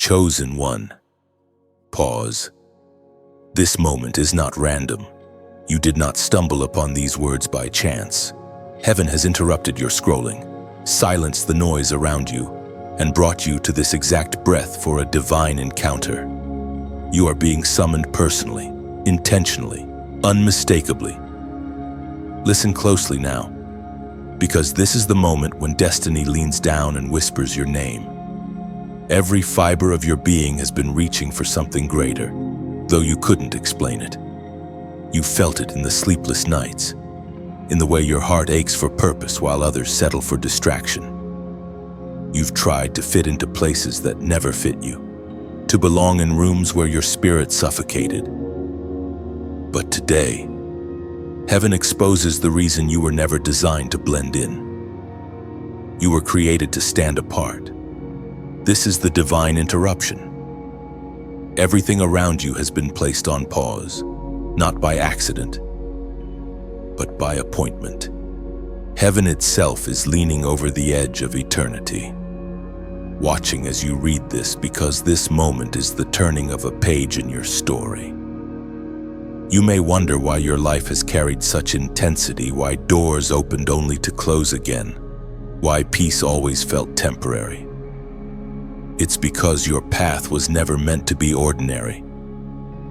Chosen one. Pause. This moment is not random. You did not stumble upon these words by chance. Heaven has interrupted your scrolling, silenced the noise around you, and brought you to this exact breath for a divine encounter. You are being summoned personally, intentionally, unmistakably. Listen closely now, because this is the moment when destiny leans down and whispers your name. Every fiber of your being has been reaching for something greater, though you couldn't explain it. You felt it in the sleepless nights, in the way your heart aches for purpose while others settle for distraction. You've tried to fit into places that never fit you, to belong in rooms where your spirit suffocated. But today, heaven exposes the reason you were never designed to blend in. You were created to stand apart. This is the divine interruption. Everything around you has been placed on pause, not by accident, but by appointment. Heaven itself is leaning over the edge of eternity, watching as you read this, because this moment is the turning of a page in your story. You may wonder why your life has carried such intensity, why doors opened only to close again, why peace always felt temporary. It's because your path was never meant to be ordinary.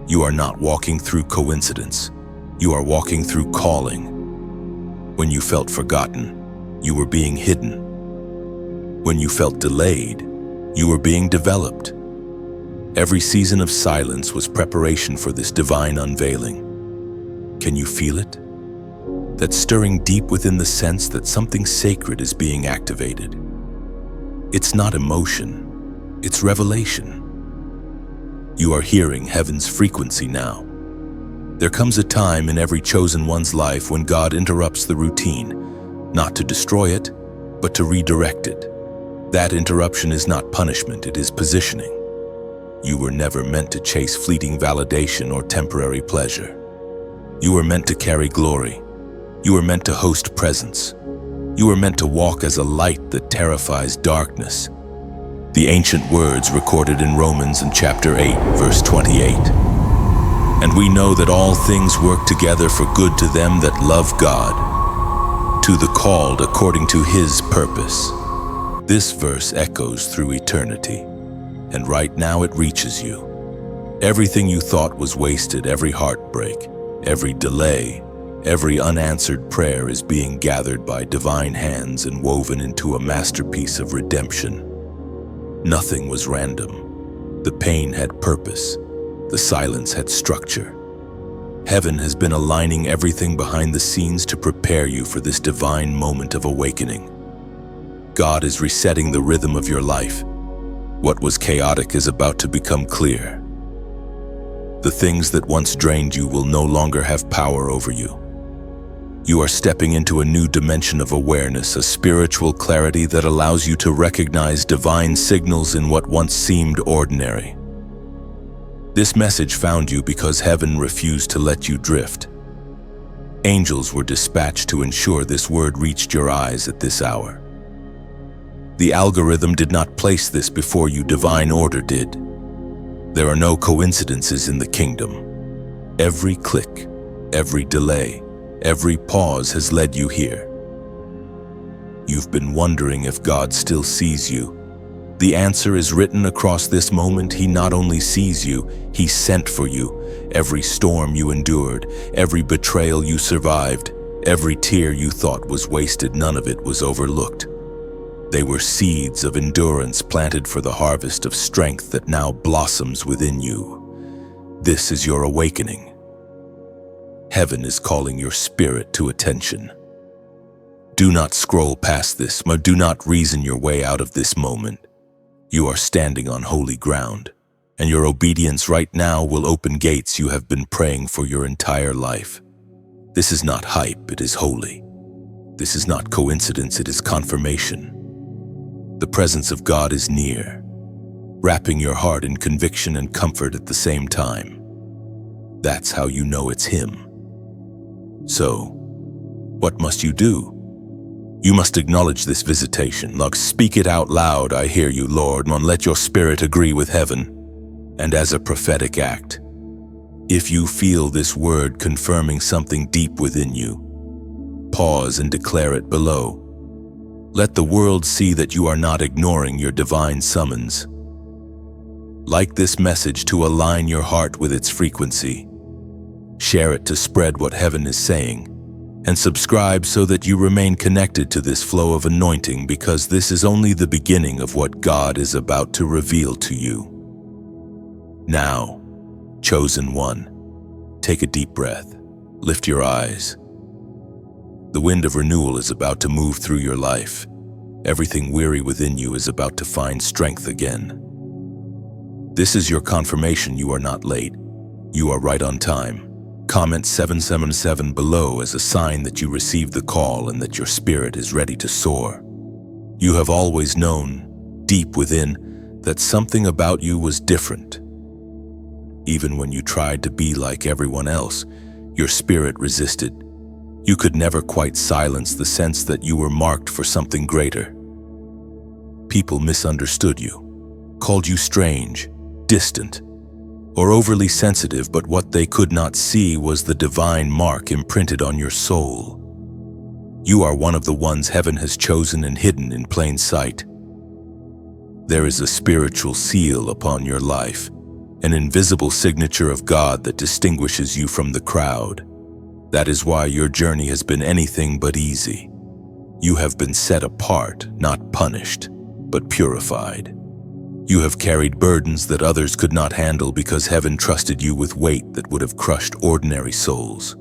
You are not walking through coincidence. You are walking through calling. When you felt forgotten, you were being hidden. When you felt delayed, you were being developed. Every season of silence was preparation for this divine unveiling. Can you feel it? That stirring deep within, the sense that something sacred is being activated. It's not emotion, it's revelation. You are hearing heaven's frequency now. There comes a time in every chosen one's life when God interrupts the routine, not to destroy it, but to redirect it. That interruption is not punishment, it is positioning. You were never meant to chase fleeting validation or temporary pleasure. You were meant to carry glory. You were meant to host presence. You were meant to walk as a light that terrifies darkness. The ancient words recorded in Romans in chapter 8, verse 28. And we know that all things work together for good to them that love God, to the called according to His purpose. This verse echoes through eternity, and right now it reaches you. Everything you thought was wasted, every heartbreak, every delay, every unanswered prayer is being gathered by divine hands and woven into a masterpiece of redemption. Nothing was random. The pain had purpose. The silence had structure. Heaven has been aligning everything behind the scenes to prepare you for this divine moment of awakening. God is resetting the rhythm of your life. What was chaotic is about to become clear. The things that once drained you will no longer have power over you. You are stepping into a new dimension of awareness, a spiritual clarity that allows you to recognize divine signals in what once seemed ordinary. This message found you because heaven refused to let you drift. Angels were dispatched to ensure this word reached your eyes at this hour. The algorithm did not place this before you, divine order did. There are no coincidences in the kingdom. Every click, every delay, every pause has led you here. You've been wondering if God still sees you. The answer is written across this moment. He not only sees you, He sent for you. Every storm you endured, every betrayal you survived, every tear you thought was wasted, none of it was overlooked. They were seeds of endurance planted for the harvest of strength that now blossoms within you. This is your awakening. Heaven is calling your spirit to attention. Do not scroll past this, do not reason your way out of this moment. You are standing on holy ground, and your obedience right now will open gates you have been praying for your entire life. This is not hype, it is holy. This is not coincidence, it is confirmation. The presence of God is near, wrapping your heart in conviction and comfort at the same time. That's how you know it's Him. So, what must you do? You must acknowledge this visitation. Like, speak it out loud. I hear you, Lord. And let your spirit agree with heaven. And as a prophetic act, if you feel this word confirming something deep within you, pause and declare it below. Let the world see that you are not ignoring your divine summons. Like this message to align your heart with its frequency. Share it to spread what heaven is saying. And subscribe so that you remain connected to this flow of anointing, because this is only the beginning of what God is about to reveal to you. Now, chosen one, take a deep breath. Lift your eyes. The wind of renewal is about to move through your life. Everything weary within you is about to find strength again. This is your confirmation you are not late. You are right on time. Comment 777 below as a sign that you received the call and that your spirit is ready to soar. You have always known, deep within, that something about you was different. Even when you tried to be like everyone else, your spirit resisted. You could never quite silence the sense that you were marked for something greater. People misunderstood you, called you strange, distant, or overly sensitive, but what they could not see was the divine mark imprinted on your soul. You are one of the ones heaven has chosen and hidden in plain sight. There is a spiritual seal upon your life, an invisible signature of God that distinguishes you from the crowd. That is why your journey has been anything but easy. You have been set apart, not punished, but purified. You have carried burdens that others could not handle because heaven trusted you with weight that would have crushed ordinary souls.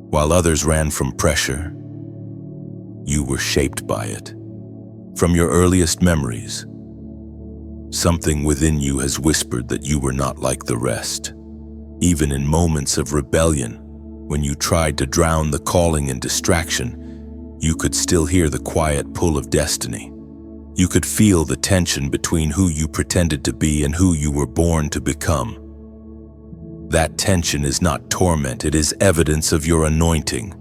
While others ran from pressure, you were shaped by it. From your earliest memories, something within you has whispered that you were not like the rest. Even in moments of rebellion, when you tried to drown the calling in distraction, you could still hear the quiet pull of destiny. You could feel the tension between who you pretended to be and who you were born to become. That tension is not torment, it is evidence of your anointing.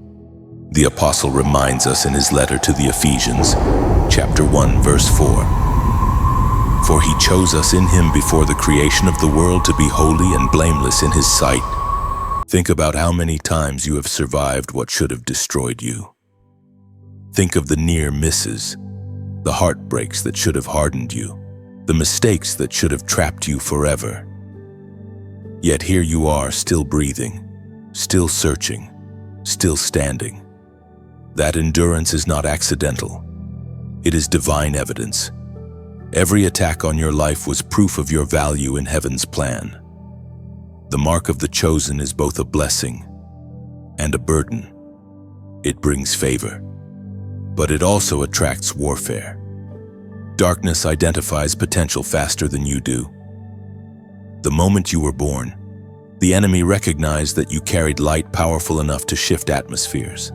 The apostle reminds us in his letter to the Ephesians, chapter 1, verse 4. For he chose us in him before the creation of the world to be holy and blameless in his sight. Think about how many times you have survived what should have destroyed you. Think of the near misses, the heartbreaks that should have hardened you, the mistakes that should have trapped you forever. Yet here you are, still breathing, still searching, still standing. That endurance is not accidental. It is divine evidence. Every attack on your life was proof of your value in heaven's plan. The mark of the chosen is both a blessing and a burden. It brings favor, but it also attracts warfare. Darkness identifies potential faster than you do. The moment you were born, the enemy recognized that you carried light powerful enough to shift atmospheres.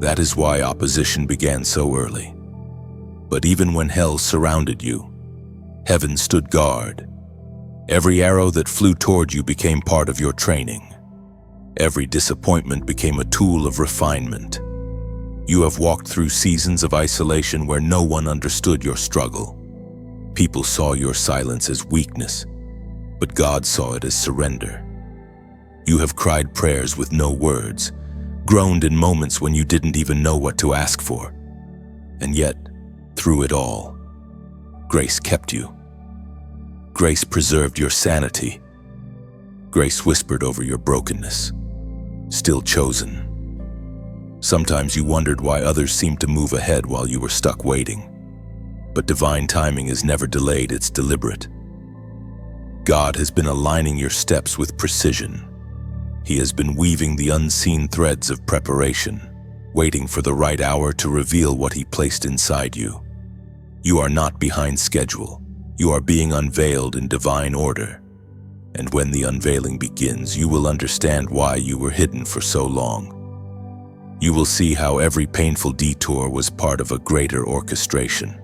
That is why opposition began so early. But even when hell surrounded you, heaven stood guard. Every arrow that flew toward you became part of your training. Every disappointment became a tool of refinement. You have walked through seasons of isolation where no one understood your struggle. People saw your silence as weakness, but God saw it as surrender. You have cried prayers with no words, groaned in moments when you didn't even know what to ask for. And yet, through it all, grace kept you. Grace preserved your sanity. Grace whispered over your brokenness. Still chosen. Sometimes you wondered why others seemed to move ahead while you were stuck waiting. But divine timing is never delayed, it's deliberate. God has been aligning your steps with precision. He has been weaving the unseen threads of preparation, waiting for the right hour to reveal what He placed inside you. You are not behind schedule. You are being unveiled in divine order. And when the unveiling begins, you will understand why you were hidden for so long. You will see how every painful detour was part of a greater orchestration.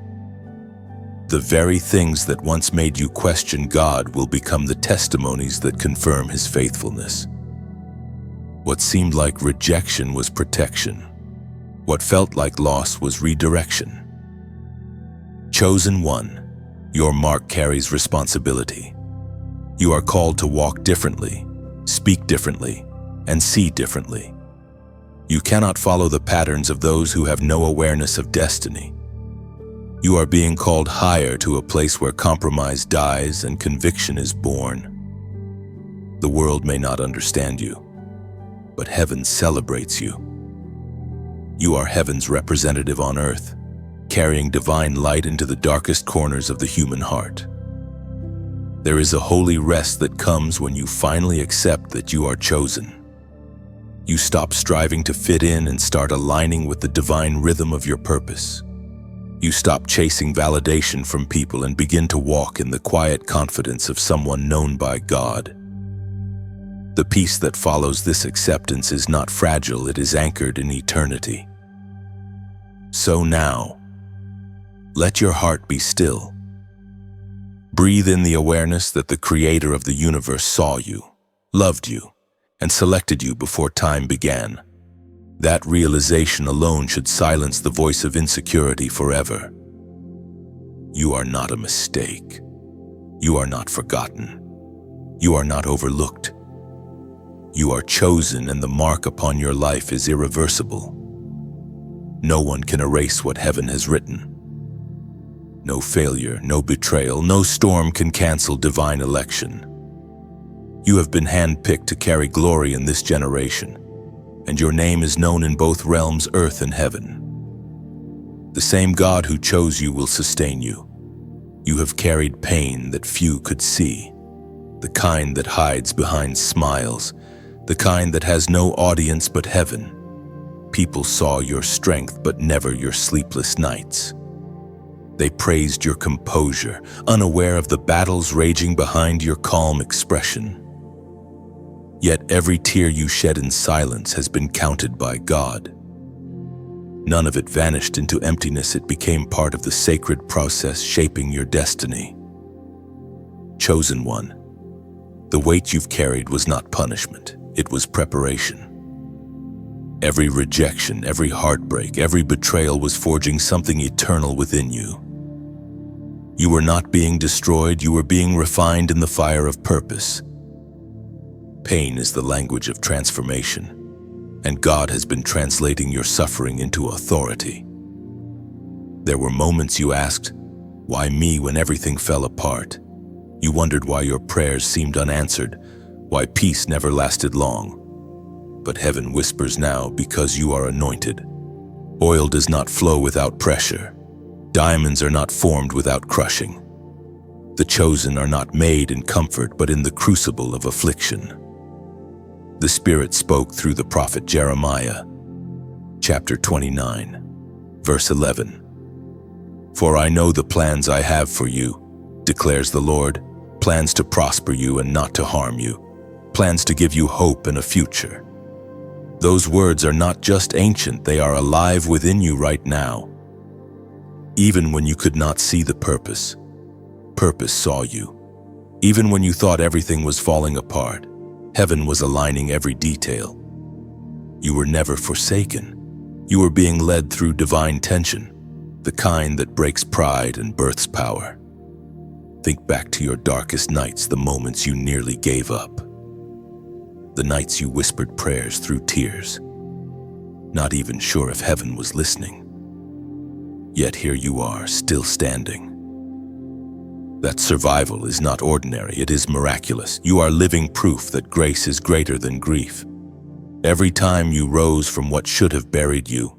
The very things that once made you question God will become the testimonies that confirm His faithfulness. What seemed like rejection was protection. What felt like loss was redirection. Chosen one, your mark carries responsibility. You are called to walk differently, speak differently, and see differently. You cannot follow the patterns of those who have no awareness of destiny. You are being called higher to a place where compromise dies and conviction is born. The world may not understand you, but heaven celebrates you. You are heaven's representative on earth, carrying divine light into the darkest corners of the human heart. There is a holy rest that comes when you finally accept that you are chosen. You stop striving to fit in and start aligning with the divine rhythm of your purpose. You stop chasing validation from people and begin to walk in the quiet confidence of someone known by God. The peace that follows this acceptance is not fragile, it is anchored in eternity. So now, let your heart be still. Breathe in the awareness that the Creator of the universe saw you, loved you, and selected you before time began. That realization alone should silence the voice of insecurity forever. You are not a mistake. You are not forgotten. You are not overlooked. You are chosen, and the mark upon your life is irreversible. No one can erase what heaven has written. No failure, no betrayal, no storm can cancel divine election. You have been handpicked to carry glory in this generation, and your name is known in both realms, earth and heaven. The same God who chose you will sustain you. You have carried pain that few could see, the kind that hides behind smiles, the kind that has no audience but heaven. People saw your strength but never your sleepless nights. They praised your composure, unaware of the battles raging behind your calm expression. Yet every tear you shed in silence has been counted by God. None of it vanished into emptiness, it became part of the sacred process shaping your destiny. Chosen one, the weight you've carried was not punishment, it was preparation. Every rejection, every heartbreak, every betrayal was forging something eternal within you. You were not being destroyed, you were being refined in the fire of purpose. Pain is the language of transformation, and God has been translating your suffering into authority. There were moments you asked, "Why me?" when everything fell apart. You wondered why your prayers seemed unanswered, why peace never lasted long. But heaven whispers now, because you are anointed. Oil does not flow without pressure. Diamonds are not formed without crushing. The chosen are not made in comfort, but in the crucible of affliction. The Spirit spoke through the prophet Jeremiah, chapter 29, verse 11. "For I know the plans I have for you, declares the Lord, plans to prosper you and not to harm you, plans to give you hope and a future." Those words are not just ancient, they are alive within you right now. Even when you could not see the purpose, purpose saw you. Even when you thought everything was falling apart, heaven was aligning every detail. You were never forsaken. You were being led through divine tension, the kind that breaks pride and births power. Think back to your darkest nights, the moments you nearly gave up. The nights you whispered prayers through tears, not even sure if heaven was listening. Yet here you are, still standing. That survival is not ordinary, it is miraculous. You are living proof that grace is greater than grief. Every time you rose from what should have buried you,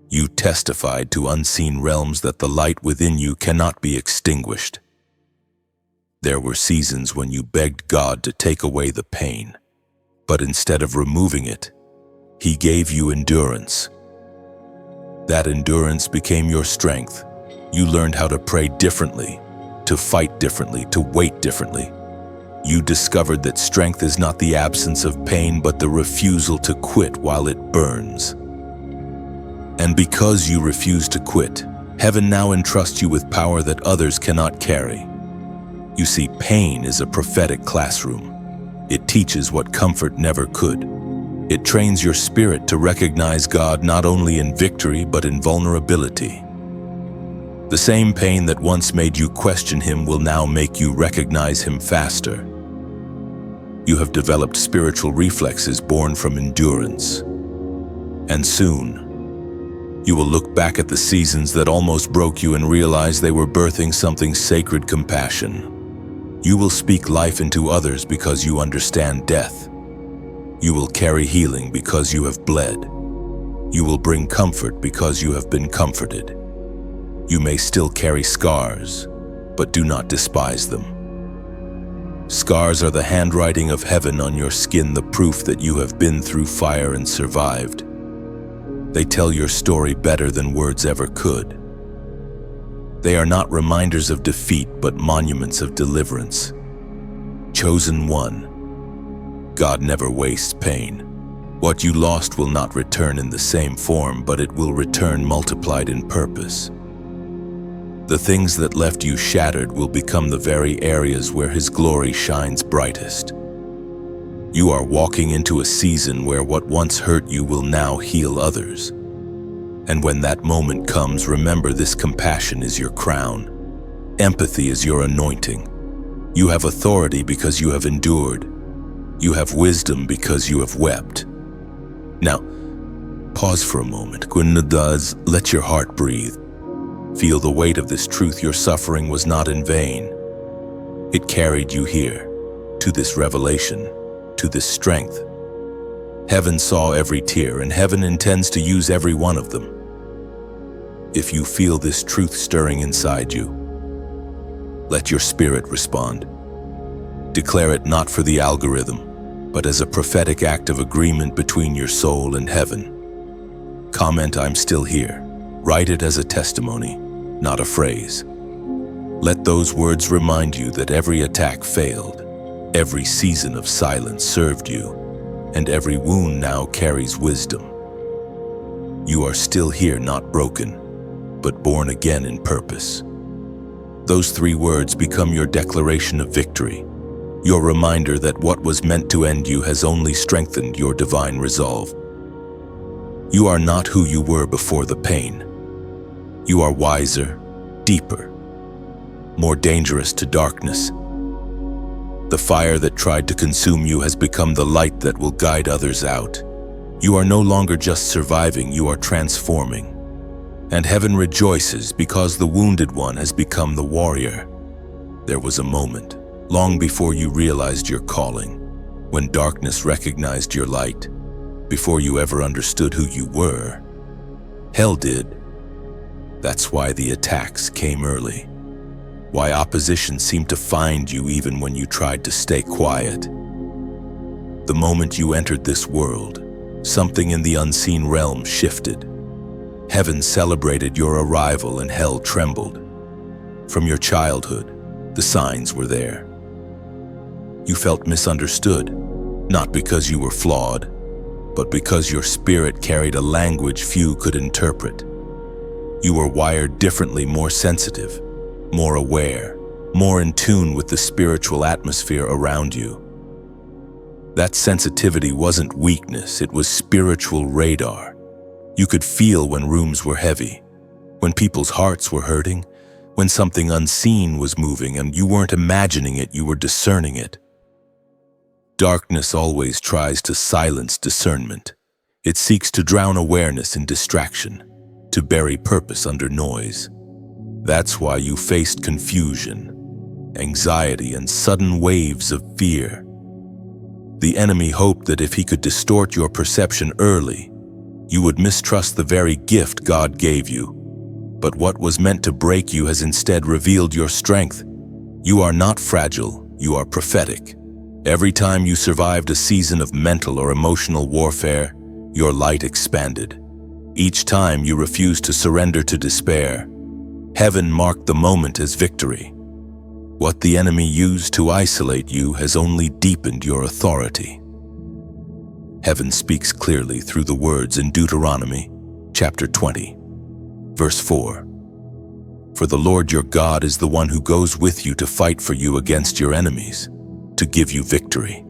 you testified to unseen realms that the light within you cannot be extinguished. There were seasons when you begged God to take away the pain, but instead of removing it, He gave you endurance. That endurance became your strength. You learned how to pray differently, to fight differently, to wait differently. You discovered that strength is not the absence of pain, but the refusal to quit while it burns. And because you refuse to quit, heaven now entrusts you with power that others cannot carry. You see, pain is a prophetic classroom. It teaches what comfort never could. It trains your spirit to recognize God not only in victory but in vulnerability. The same pain that once made you question Him will now make you recognize Him faster. You have developed spiritual reflexes born from endurance. And soon, you will look back at the seasons that almost broke you and realize they were birthing something sacred: compassion. You will speak life into others because you understand death. You will carry healing because you have bled. You will bring comfort because you have been comforted. You may still carry scars, but do not despise them. Scars are the handwriting of heaven on your skin, the proof that you have been through fire and survived. They tell your story better than words ever could. They are not reminders of defeat, but monuments of deliverance. Chosen one, God never wastes pain. What you lost will not return in the same form, but it will return multiplied in purpose. The things that left you shattered will become the very areas where His glory shines brightest. You are walking into a season where what once hurt you will now heal others. And when that moment comes, remember this: compassion is your crown. Empathy is your anointing. You have authority because you have endured. You have wisdom because you have wept. Now, pause for a moment. Let your heart breathe. Feel the weight of this truth: your suffering was not in vain. It carried you here, to this revelation, to this strength. Heaven saw every tear, and heaven intends to use every one of them. If you feel this truth stirring inside you, let your spirit respond. Declare it not for the algorithm, but as a prophetic act of agreement between your soul and heaven. Comment, "I'm still here." Write it as a testimony, not a phrase. Let those words remind you that every attack failed, every season of silence served you, and every wound now carries wisdom. You are still here, not broken, but born again in purpose. Those 3 words become your declaration of victory, your reminder that what was meant to end you has only strengthened your divine resolve. You are not who you were before the pain. You are wiser, deeper, more dangerous to darkness. The fire that tried to consume you has become the light that will guide others out. You are no longer just surviving, you are transforming. And heaven rejoices because the wounded one has become the warrior. There was a moment, long before you realized your calling, when darkness recognized your light, before you ever understood who you were. Hell did. That's why the attacks came early. Why opposition seemed to find you even when you tried to stay quiet. The moment you entered this world, something in the unseen realm shifted. Heaven celebrated your arrival and hell trembled. From your childhood, the signs were there. You felt misunderstood, not because you were flawed, but because your spirit carried a language few could interpret. You were wired differently, more sensitive, more aware, more in tune with the spiritual atmosphere around you. That sensitivity wasn't weakness, it was spiritual radar. You could feel when rooms were heavy, when people's hearts were hurting, when something unseen was moving, and you weren't imagining it, you were discerning it. Darkness always tries to silence discernment. It seeks to drown awareness in distraction, to bury purpose under noise. That's why you faced confusion, anxiety, and sudden waves of fear. The enemy hoped that if he could distort your perception early, you would mistrust the very gift God gave you. But what was meant to break you has instead revealed your strength. You are not fragile, you are prophetic. Every time you survived a season of mental or emotional warfare, your light expanded. Each time you refused to surrender to despair, heaven marked the moment as victory. What the enemy used to isolate you has only deepened your authority. Heaven speaks clearly through the words in Deuteronomy, chapter 20, verse 4. For the Lord your God is the one who goes with you to fight for you against your enemies, to give you victory.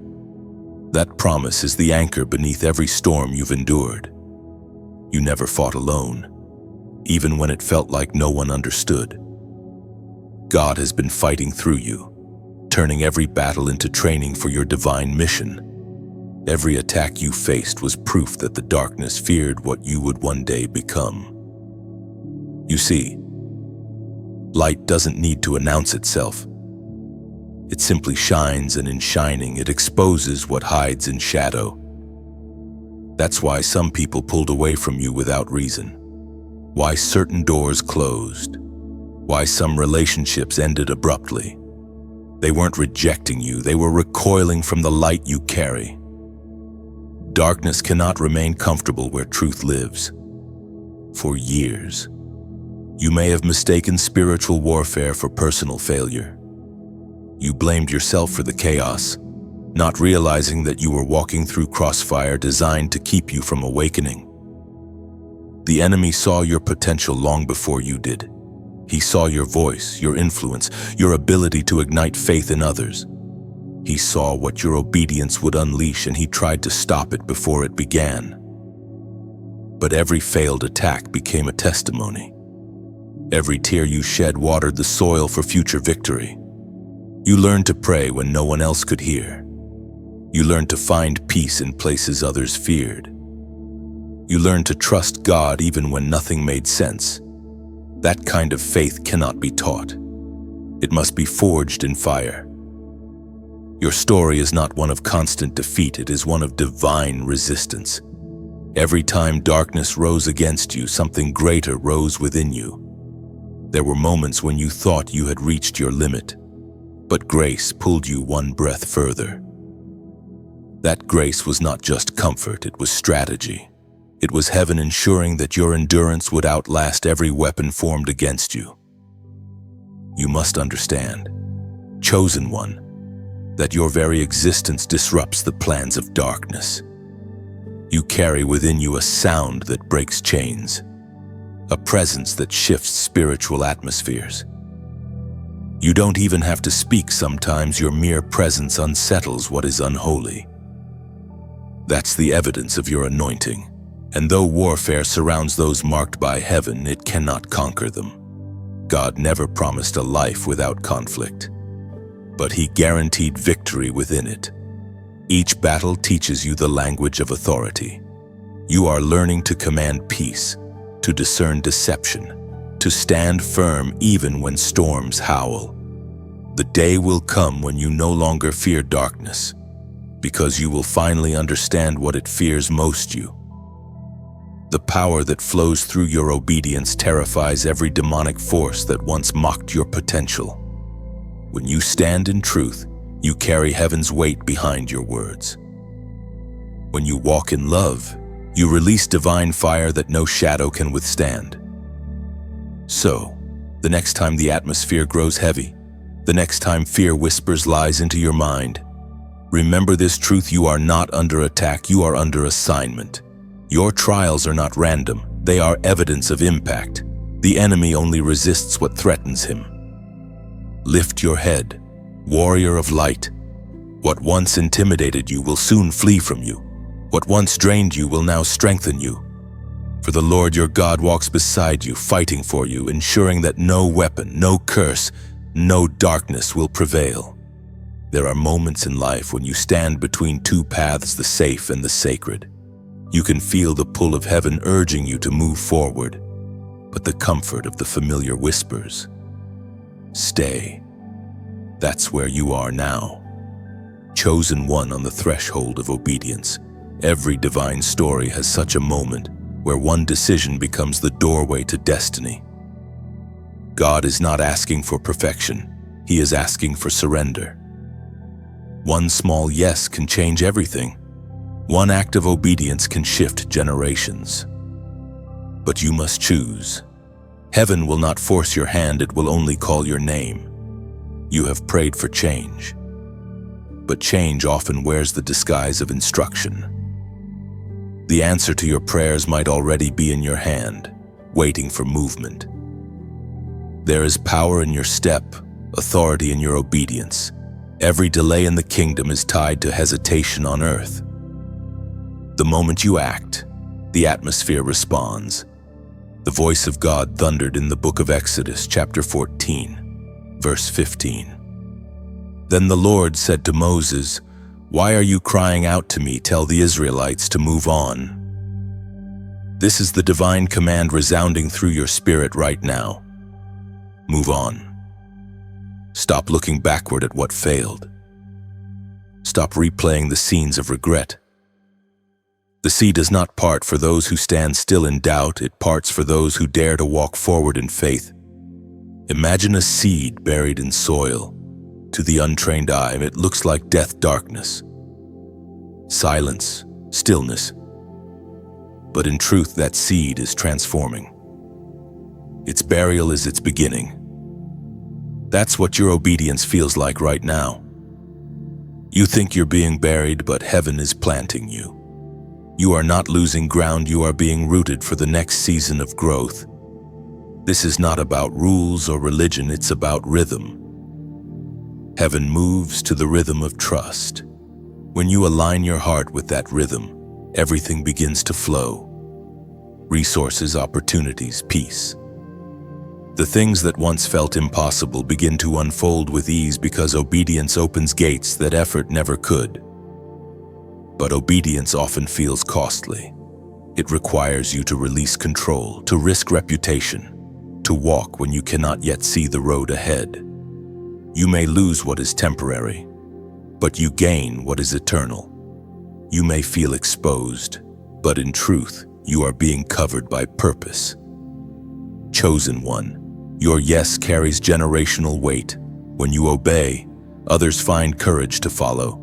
That promise is the anchor beneath every storm you've endured. You never fought alone, even when it felt like no one understood. God has been fighting through you, turning every battle into training for your divine mission. Every attack you faced was proof that the darkness feared what you would one day become. You see, light doesn't need to announce itself. It simply shines, and in shining, it exposes what hides in shadow. That's why some people pulled away from you without reason. Why certain doors closed. Why some relationships ended abruptly. They weren't rejecting you, they were recoiling from the light you carry. Darkness cannot remain comfortable where truth lives. For years, you may have mistaken spiritual warfare for personal failure. You blamed yourself for the chaos, not realizing that you were walking through crossfire designed to keep you from awakening. The enemy saw your potential long before you did. He saw your voice, your influence, your ability to ignite faith in others. He saw what your obedience would unleash, and he tried to stop it before it began. But every failed attack became a testimony. Every tear you shed watered the soil for future victory. You learned to pray when no one else could hear. You learned to find peace in places others feared. You learned to trust God even when nothing made sense. That kind of faith cannot be taught. It must be forged in fire. Your story is not one of constant defeat, it is one of divine resistance. Every time darkness rose against you, something greater rose within you. There were moments when you thought you had reached your limit, but grace pulled you one breath further. That grace was not just comfort, it was strategy. It was heaven ensuring that your endurance would outlast every weapon formed against you. You must understand, chosen one, that your very existence disrupts the plans of darkness. You carry within you a sound that breaks chains, a presence that shifts spiritual atmospheres. You don't even have to speak sometimes, your mere presence unsettles what is unholy. That's the evidence of your anointing, and though warfare surrounds those marked by heaven, it cannot conquer them. God never promised a life without conflict, but he guaranteed victory within it. Each battle teaches you the language of authority. You are learning to command peace, to discern deception, to stand firm even when storms howl. The day will come when you no longer fear darkness, because you will finally understand what it fears most you. The power that flows through your obedience terrifies every demonic force that once mocked your potential. When you stand in truth, you carry heaven's weight behind your words. When you walk in love, you release divine fire that no shadow can withstand. So, the next time the atmosphere grows heavy, the next time fear whispers lies into your mind, remember this truth: you are not under attack, you are under assignment. Your trials are not random, they are evidence of impact. The enemy only resists what threatens him. Lift your head, warrior of light. What once intimidated you will soon flee from you. What once drained you will now strengthen you. For the Lord your God walks beside you, fighting for you, ensuring that no weapon, no curse, no darkness will prevail. There are moments in life when you stand between two paths, the safe and the sacred. You can feel the pull of heaven urging you to move forward, but the comfort of the familiar whispers, "Stay." That's where you are now. Chosen one on the threshold of obedience. Every divine story has such a moment where one decision becomes the doorway to destiny. God is not asking for perfection, he is asking for surrender. One small yes can change everything. One act of obedience can shift generations. But you must choose. Heaven will not force your hand, it will only call your name. You have prayed for change, but change often wears the disguise of instruction. The answer to your prayers might already be in your hand, waiting for movement. There is power in your step, authority in your obedience, Every delay in the kingdom is tied to hesitation on earth. The moment you act, the atmosphere responds. The voice of God thundered in the book of Exodus, chapter 14, verse 15. Then the Lord said to Moses, "Why are you crying out to me? Tell the Israelites to move on." This is the divine command resounding through your spirit right now. Move on. Stop looking backward at what failed. Stop replaying the scenes of regret. The sea does not part for those who stand still in doubt, it parts for those who dare to walk forward in faith. Imagine a seed buried in soil. To the untrained eye, it looks like death, darkness, silence, stillness. But in truth, that seed is transforming. Its burial is its beginning. That's what your obedience feels like right now. You think you're being buried, but heaven is planting you. You are not losing ground, you are being rooted for the next season of growth. This is not about rules or religion, it's about rhythm. Heaven moves to the rhythm of trust. When you align your heart with that rhythm, everything begins to flow. Resources, opportunities, peace. The things that once felt impossible begin to unfold with ease because obedience opens gates that effort never could. But obedience often feels costly. It requires you to release control, to risk reputation, to walk when you cannot yet see the road ahead. You may lose what is temporary, but you gain what is eternal. You may feel exposed, but in truth, you are being covered by purpose. Chosen one, your yes carries generational weight. When you obey, others find courage to follow.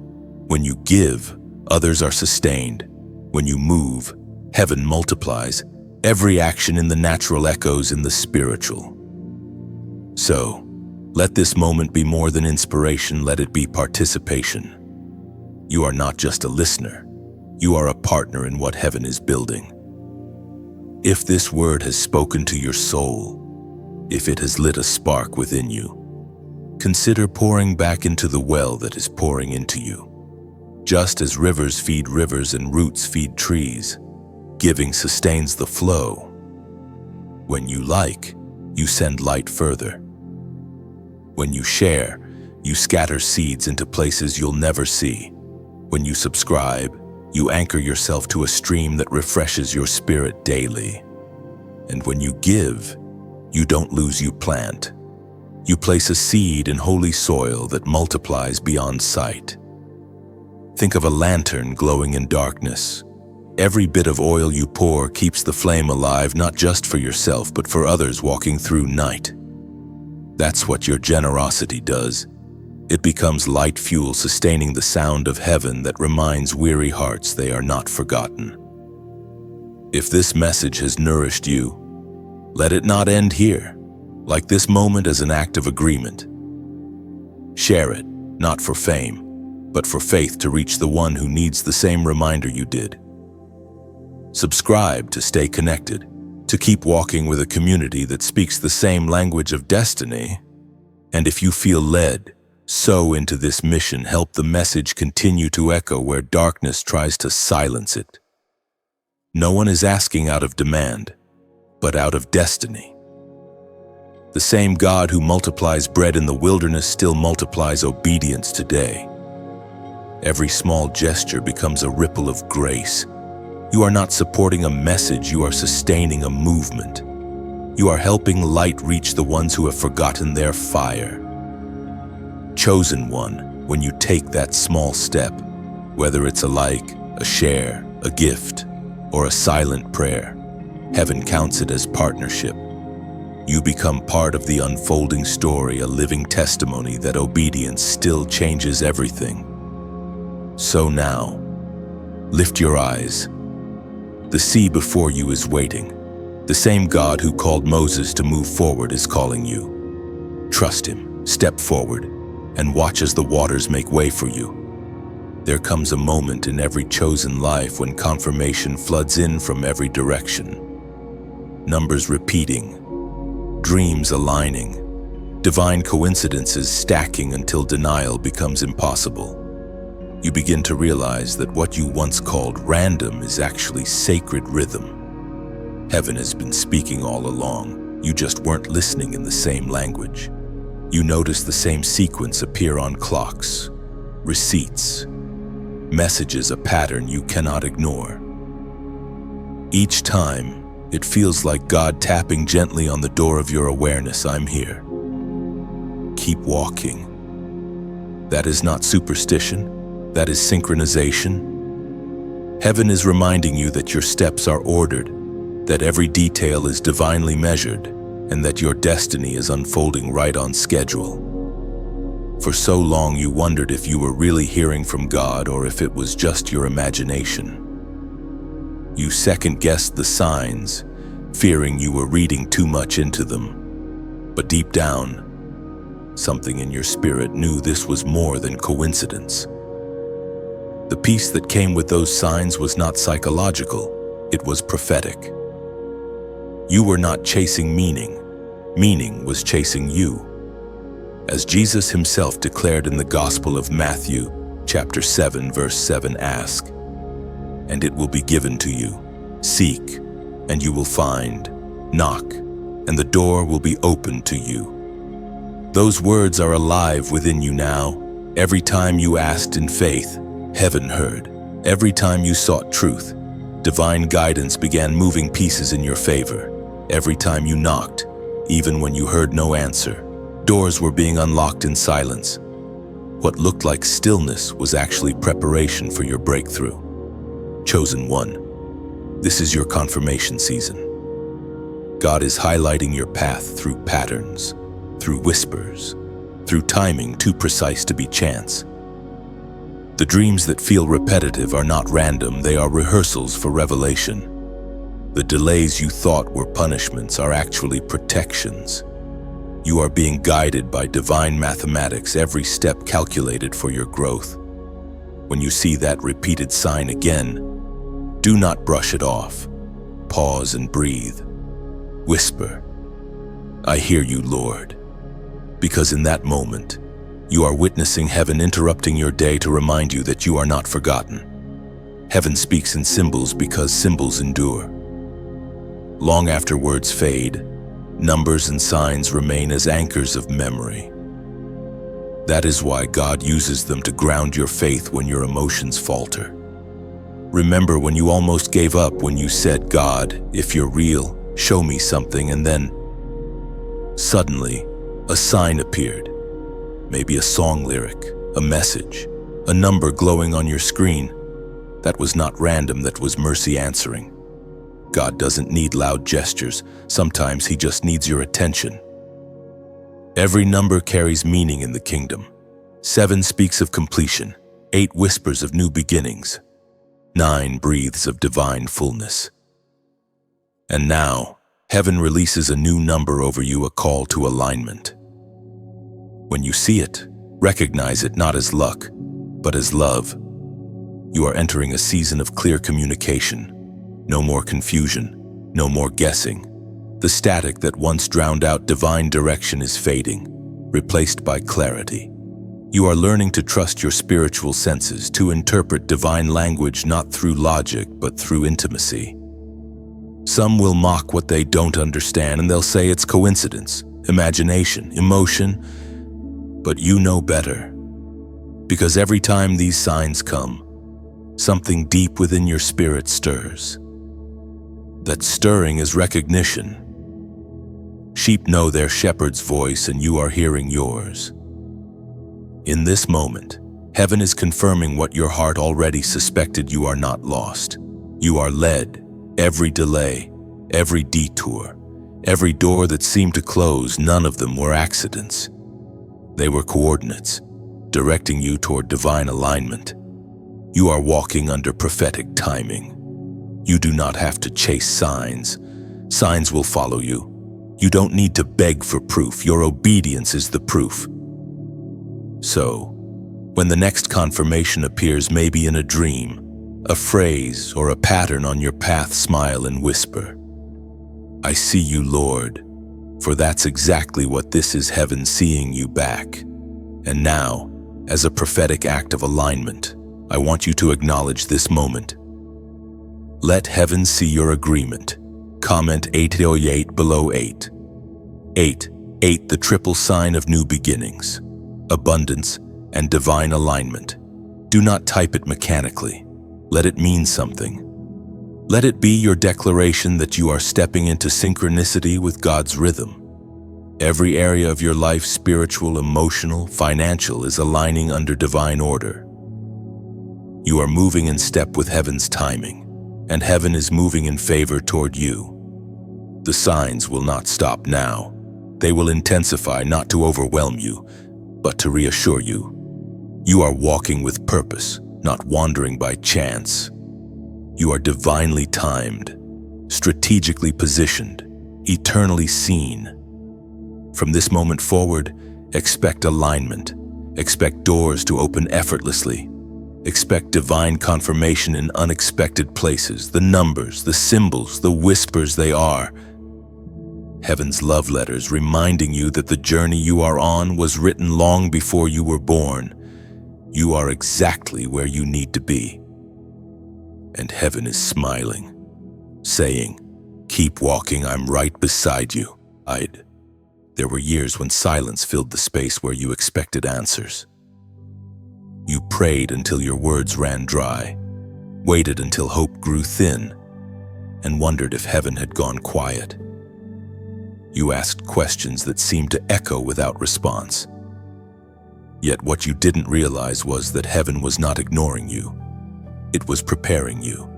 When you give, others are sustained. When you move, heaven multiplies. Every action in the natural echoes in the spiritual. So, let this moment be more than inspiration, let it be participation. You are not just a listener, you are a partner in what heaven is building. If this word has spoken to your soul, if it has lit a spark within you, consider pouring back into the well that is pouring into you. Just as rivers feed rivers and roots feed trees, giving sustains the flow. When you like, you send light further. When you share, you scatter seeds into places you'll never see. When you subscribe, you anchor yourself to a stream that refreshes your spirit daily. And when you give, you don't lose, you plant. You place a seed in holy soil that multiplies beyond sight. Think of a lantern glowing in darkness. Every bit of oil you pour keeps the flame alive, not just for yourself, but for others walking through night. That's what your generosity does. It becomes light fuel sustaining the sound of heaven that reminds weary hearts they are not forgotten. If this message has nourished you, let it not end here. Like this moment as an act of agreement. Share it, not for fame, but for faith to reach the one who needs the same reminder you did. Subscribe to stay connected, to keep walking with a community that speaks the same language of destiny. And if you feel led, sow into this mission, help the message continue to echo where darkness tries to silence it. No one is asking out of demand, but out of destiny. The same God who multiplies bread in the wilderness still multiplies obedience today. Every small gesture becomes a ripple of grace. You are not supporting a message, you are sustaining a movement. You are helping light reach the ones who have forgotten their fire. Chosen one, when you take that small step, whether it's a like, a share, a gift, or a silent prayer, heaven counts it as partnership. You become part of the unfolding story, a living testimony that obedience still changes everything. So now, lift your eyes. The sea before you is waiting. The same God who called Moses to move forward is calling you. Trust him, step forward, and watch as the waters make way for you. There comes a moment in every chosen life when confirmation floods in from every direction. Numbers repeating, dreams aligning, divine coincidences stacking until denial becomes impossible. You begin to realize that what you once called random is actually sacred rhythm. Heaven has been speaking all along. You just weren't listening in the same language. You notice the same sequence appear on clocks, receipts, messages, a pattern you cannot ignore. Each time, it feels like God tapping gently on the door of your awareness. I'm here. Keep walking. That is not superstition. That is synchronization. Heaven is reminding you that your steps are ordered, that every detail is divinely measured, and that your destiny is unfolding right on schedule. For so long you wondered if you were really hearing from God or if it was just your imagination. You second-guessed the signs, fearing you were reading too much into them. But deep down, something in your spirit knew this was more than coincidence. The peace that came with those signs was not psychological, it was prophetic. You were not chasing meaning. Meaning was chasing you. As Jesus himself declared in the Gospel of Matthew, chapter 7, verse 7, ask, and it will be given to you. Seek, and you will find. Knock, and the door will be opened to you. Those words are alive within you now. Every time you asked in faith, heaven heard. Every time you sought truth, divine guidance began moving pieces in your favor. Every time you knocked, even when you heard no answer, doors were being unlocked in silence. What looked like stillness was actually preparation for your breakthrough. Chosen one, this is your confirmation season. God is highlighting your path through patterns, through whispers, through timing too precise to be chance. The dreams that feel repetitive are not random, they are rehearsals for revelation. The delays you thought were punishments are actually protections. You are being guided by divine mathematics, every step calculated for your growth. When you see that repeated sign again, do not brush it off. Pause and breathe. Whisper, I hear you, Lord. Because in that moment, you are witnessing heaven interrupting your day to remind you that you are not forgotten. Heaven speaks in symbols because symbols endure. Long after words fade, numbers and signs remain as anchors of memory. That is why God uses them to ground your faith when your emotions falter. Remember when you almost gave up, when you said, God, if you're real, show me something, and then suddenly a sign appeared. Maybe a song lyric, a message, a number glowing on your screen. That was not random, that was mercy answering. God doesn't need loud gestures. Sometimes he just needs your attention. Every number carries meaning in the kingdom. 7 speaks of completion. 8 whispers of new beginnings. 9 breathes of divine fullness. And now, heaven releases a new number over you, a call to alignment. When you see it, recognize it not as luck, but as love. You are entering a season of clear communication. No more confusion, no more guessing. The static that once drowned out divine direction is fading, replaced by clarity. You are learning to trust your spiritual senses, to interpret divine language not through logic, but through intimacy. Some will mock what they don't understand, and they'll say it's coincidence, imagination, emotion, but you know better. Because every time these signs come, something deep within your spirit stirs. That stirring is recognition. Sheep know their shepherd's voice, and you are hearing yours. In this moment, heaven is confirming what your heart already suspected. You are not lost. You are led. Every delay, every detour, every door that seemed to close, none of them were accidents. They were coordinates, directing you toward divine alignment. You are walking under prophetic timing. You do not have to chase signs. Signs will follow you. You don't need to beg for proof. Your obedience is the proof. So, when the next confirmation appears, maybe in a dream, a phrase or a pattern on your path, smile and whisper, I see you, Lord. For that's exactly what this is, heaven seeing you back. And now, as a prophetic act of alignment, I want you to acknowledge this moment. Let heaven see your agreement. Comment 808 below 8. 8, the triple sign of new beginnings, abundance, and divine alignment. Do not type it mechanically. Let it mean something. Let it be your declaration that you are stepping into synchronicity with God's rhythm. Every area of your life, spiritual, emotional, financial, is aligning under divine order. You are moving in step with heaven's timing, and heaven is moving in favor toward you. The signs will not stop now. They will intensify, not to overwhelm you, but to reassure you. You are walking with purpose, not wandering by chance. You are divinely timed, strategically positioned, eternally seen. From this moment forward, expect alignment. Expect doors to open effortlessly. Expect divine confirmation in unexpected places. The numbers, the symbols, the whispers, they are heaven's love letters reminding you that the journey you are on was written long before you were born. You are exactly where you need to be. And heaven is smiling, saying, "Keep walking, I'm right beside you." There were years when silence filled the space where you expected answers. You prayed until your words ran dry, waited until hope grew thin, and wondered if heaven had gone quiet. You asked questions that seemed to echo without response. Yet what you didn't realize was that heaven was not ignoring you. It was preparing you.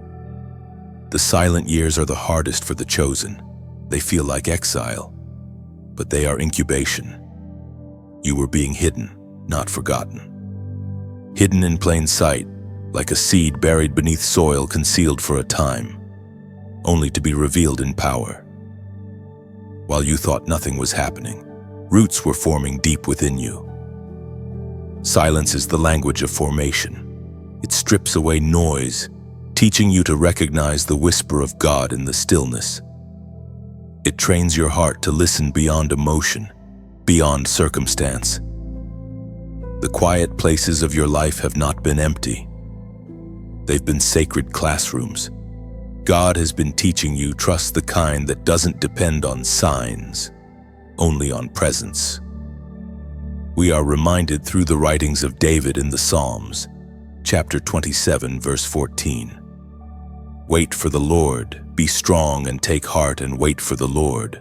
The silent years are the hardest for the chosen. They feel like exile, but they are incubation. You were being hidden, not forgotten. Hidden in plain sight, like a seed buried beneath soil, concealed for a time, only to be revealed in power. While you thought nothing was happening, roots were forming deep within you. Silence is the language of formation. It strips away noise, teaching you to recognize the whisper of God in the stillness. It trains your heart to listen beyond emotion, beyond circumstance. The quiet places of your life have not been empty. They've been sacred classrooms. God has been teaching you trust, the kind that doesn't depend on signs, only on presence. We are reminded through the writings of David in the Psalms, chapter 27, verse 14. Wait for the Lord, be strong and take heart and wait for the Lord.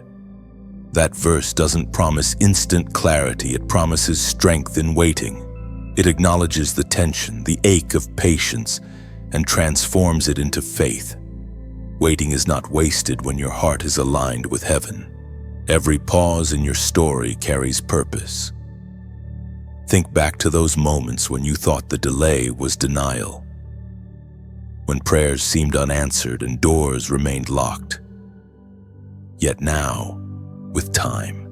That verse doesn't promise instant clarity, it promises strength in waiting. It acknowledges the tension, the ache of patience, and transforms it into faith. Waiting is not wasted when your heart is aligned with heaven. Every pause in your story carries purpose. Think back to those moments when you thought the delay was denial, when prayers seemed unanswered and doors remained locked. Yet now, with time,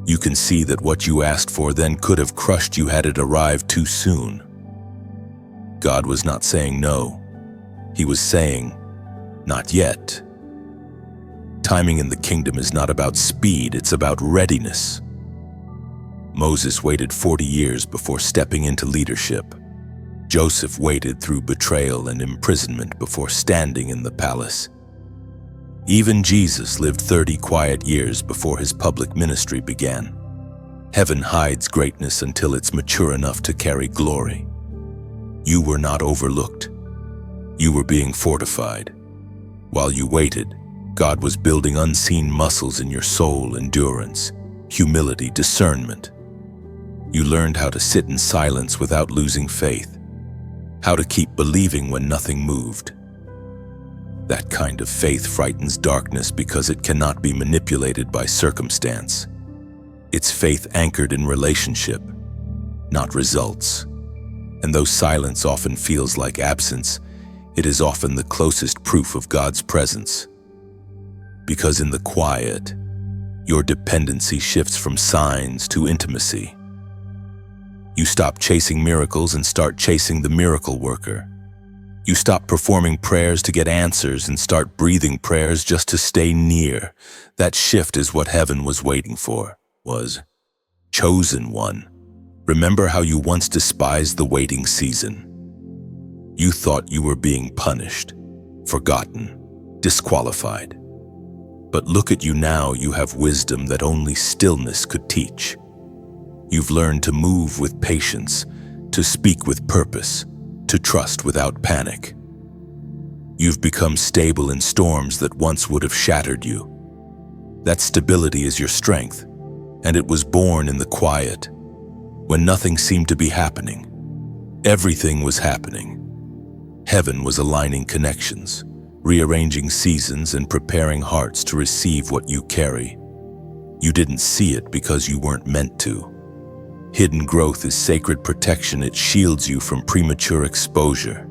you can see that what you asked for then could have crushed you had it arrived too soon. God was not saying no. He was saying, not yet. Timing in the kingdom is not about speed, it's about readiness. Moses waited 40 years before stepping into leadership. Joseph waited through betrayal and imprisonment before standing in the palace. Even Jesus lived 30 quiet years before his public ministry began. Heaven hides greatness until it's mature enough to carry glory. You were not overlooked. You were being fortified. While you waited, God was building unseen muscles in your soul: endurance, humility, discernment. You learned how to sit in silence without losing faith, how to keep believing when nothing moved. That kind of faith frightens darkness because it cannot be manipulated by circumstance. It's faith anchored in relationship, not results. And though silence often feels like absence, it is often the closest proof of God's presence. Because in the quiet, your dependency shifts from signs to intimacy. You stop chasing miracles and start chasing the miracle worker. You stop performing prayers to get answers and start breathing prayers just to stay near. That shift is what heaven was waiting for. Was chosen one. Remember how you once despised the waiting season? You thought you were being punished, forgotten, disqualified. But look at you now, you have wisdom that only stillness could teach. You've learned to move with patience, to speak with purpose, to trust without panic. You've become stable in storms that once would have shattered you. That stability is your strength, and it was born in the quiet, when nothing seemed to be happening. Everything was happening. Heaven was aligning connections, rearranging seasons and preparing hearts to receive what you carry. You didn't see it because you weren't meant to. Hidden growth is sacred protection. It shields you from premature exposure.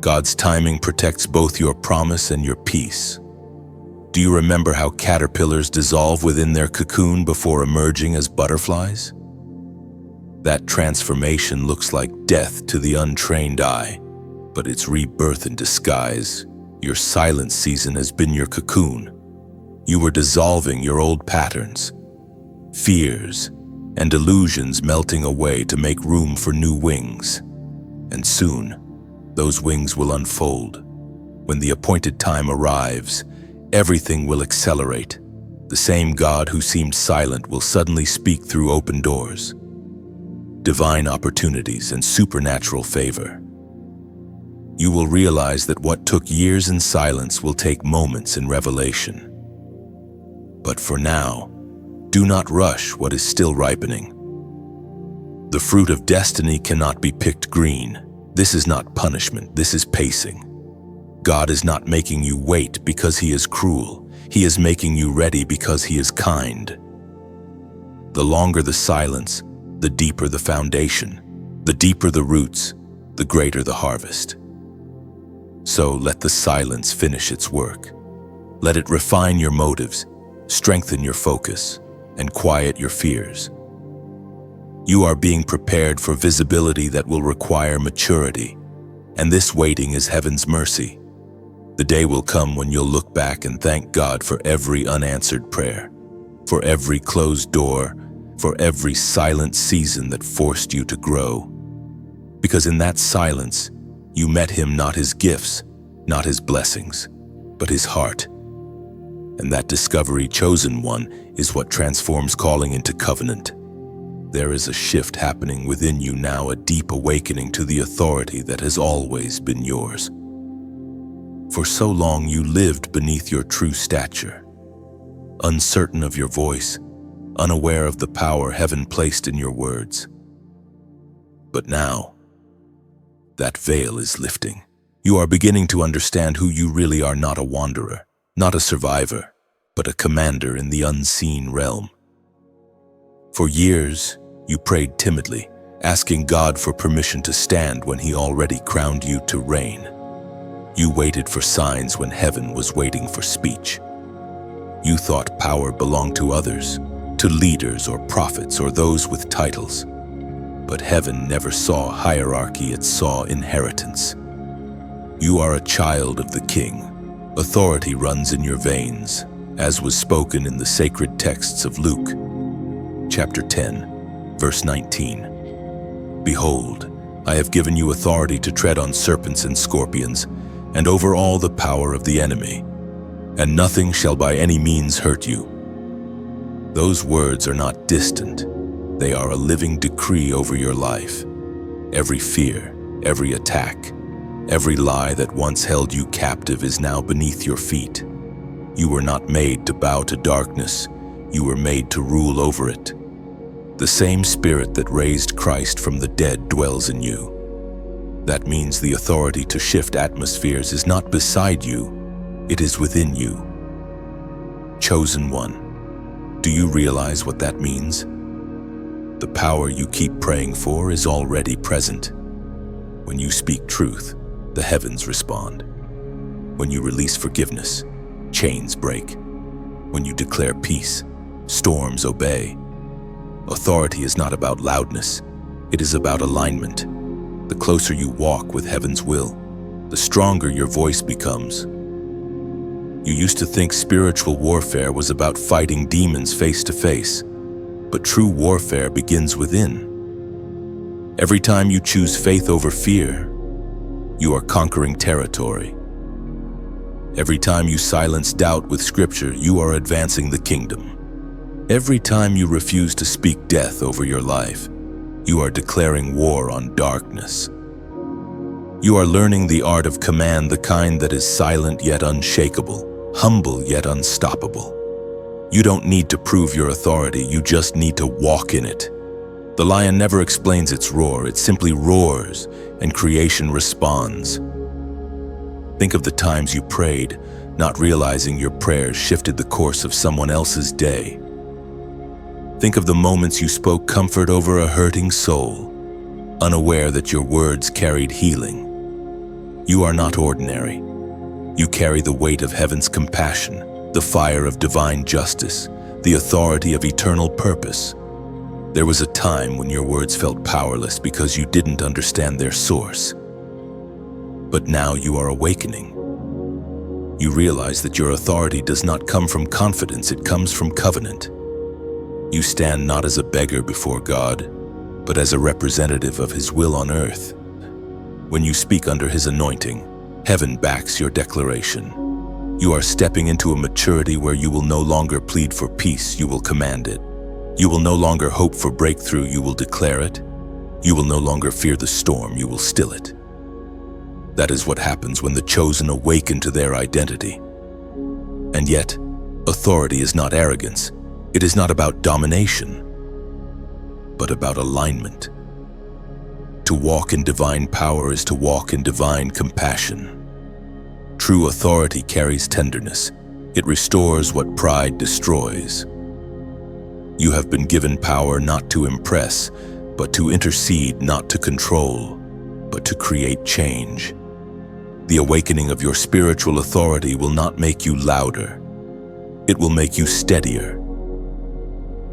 God's timing protects both your promise and your peace. Do you remember how caterpillars dissolve within their cocoon before emerging as butterflies? That transformation looks like death to the untrained eye, but it's rebirth in disguise. Your silent season has been your cocoon. You were dissolving your old patterns, fears, and illusions melting away to make room for new wings. And soon, those wings will unfold. When the appointed time arrives, everything will accelerate. The same God who seemed silent will suddenly speak through open doors, divine opportunities, and supernatural favor. You will realize that what took years in silence will take moments in revelation. But for now, do not rush what is still ripening. The fruit of destiny cannot be picked green. This is not punishment, this is pacing. God is not making you wait because He is cruel. He is making you ready because He is kind. The longer the silence, the deeper the foundation. The deeper the roots, the greater the harvest. So let the silence finish its work. Let it refine your motives, strengthen your focus, and quiet your fears. You are being prepared for visibility that will require maturity, and this waiting is heaven's mercy. The day will come when you'll look back and thank God for every unanswered prayer, for every closed door, for every silent season that forced you to grow. Because in that silence, you met Him, not His gifts, not His blessings, but His heart. And that discovery, chosen one, is what transforms calling into covenant. There is a shift happening within you now, a deep awakening to the authority that has always been yours. For so long you lived beneath your true stature, uncertain of your voice, unaware of the power heaven placed in your words. But now, that veil is lifting. You are beginning to understand who you really are, not a wanderer, not a survivor, but a commander in the unseen realm. For years, you prayed timidly, asking God for permission to stand when He already crowned you to reign. You waited for signs when heaven was waiting for speech. You thought power belonged to others, to leaders or prophets or those with titles. But heaven never saw hierarchy, it saw inheritance. You are a child of the King. Authority runs in your veins, as was spoken in the sacred texts of Luke, chapter 10, verse 19. Behold, I have given you authority to tread on serpents and scorpions, and over all the power of the enemy, and nothing shall by any means hurt you. Those words are not distant. They are a living decree over your life. Every fear, every attack, every lie that once held you captive is now beneath your feet. You were not made to bow to darkness. You were made to rule over it. The same Spirit that raised Christ from the dead dwells in you. That means the authority to shift atmospheres is not beside you, it is within you. Chosen one, do you realize what that means? The power you keep praying for is already present. When you speak truth, the heavens respond. When you release forgiveness, chains break. When you declare peace, storms obey. Authority is not about loudness, it is about alignment. The closer you walk with heaven's will, the stronger your voice becomes. You used to think spiritual warfare was about fighting demons face to face, but true warfare begins within. Every time you choose faith over fear, you are conquering territory. Every time you silence doubt with scripture, you are advancing the kingdom. Every time you refuse to speak death over your life, you are declaring war on darkness. You are learning the art of command, the kind that is silent yet unshakable, humble yet unstoppable. You don't need to prove your authority, you just need to walk in it. The lion never explains its roar, it simply roars, and creation responds. Think of the times you prayed, not realizing your prayers shifted the course of someone else's day. Think of the moments you spoke comfort over a hurting soul, unaware that your words carried healing. You are not ordinary. You carry the weight of heaven's compassion, the fire of divine justice, the authority of eternal purpose. There was a time when your words felt powerless because you didn't understand their source. But now you are awakening. You realize that your authority does not come from confidence, it comes from covenant. You stand not as a beggar before God, but as a representative of His will on earth. When you speak under His anointing, heaven backs your declaration. You are stepping into a maturity where you will no longer plead for peace, you will command it. You will no longer hope for breakthrough, you will declare it. You will no longer fear the storm, you will still it. That is what happens when the chosen awaken to their identity. And yet, authority is not arrogance. It is not about domination, but about alignment. To walk in divine power is to walk in divine compassion. True authority carries tenderness. It restores what pride destroys. You have been given power not to impress, but to intercede, not to control, but to create change. The awakening of your spiritual authority will not make you louder. It will make you steadier.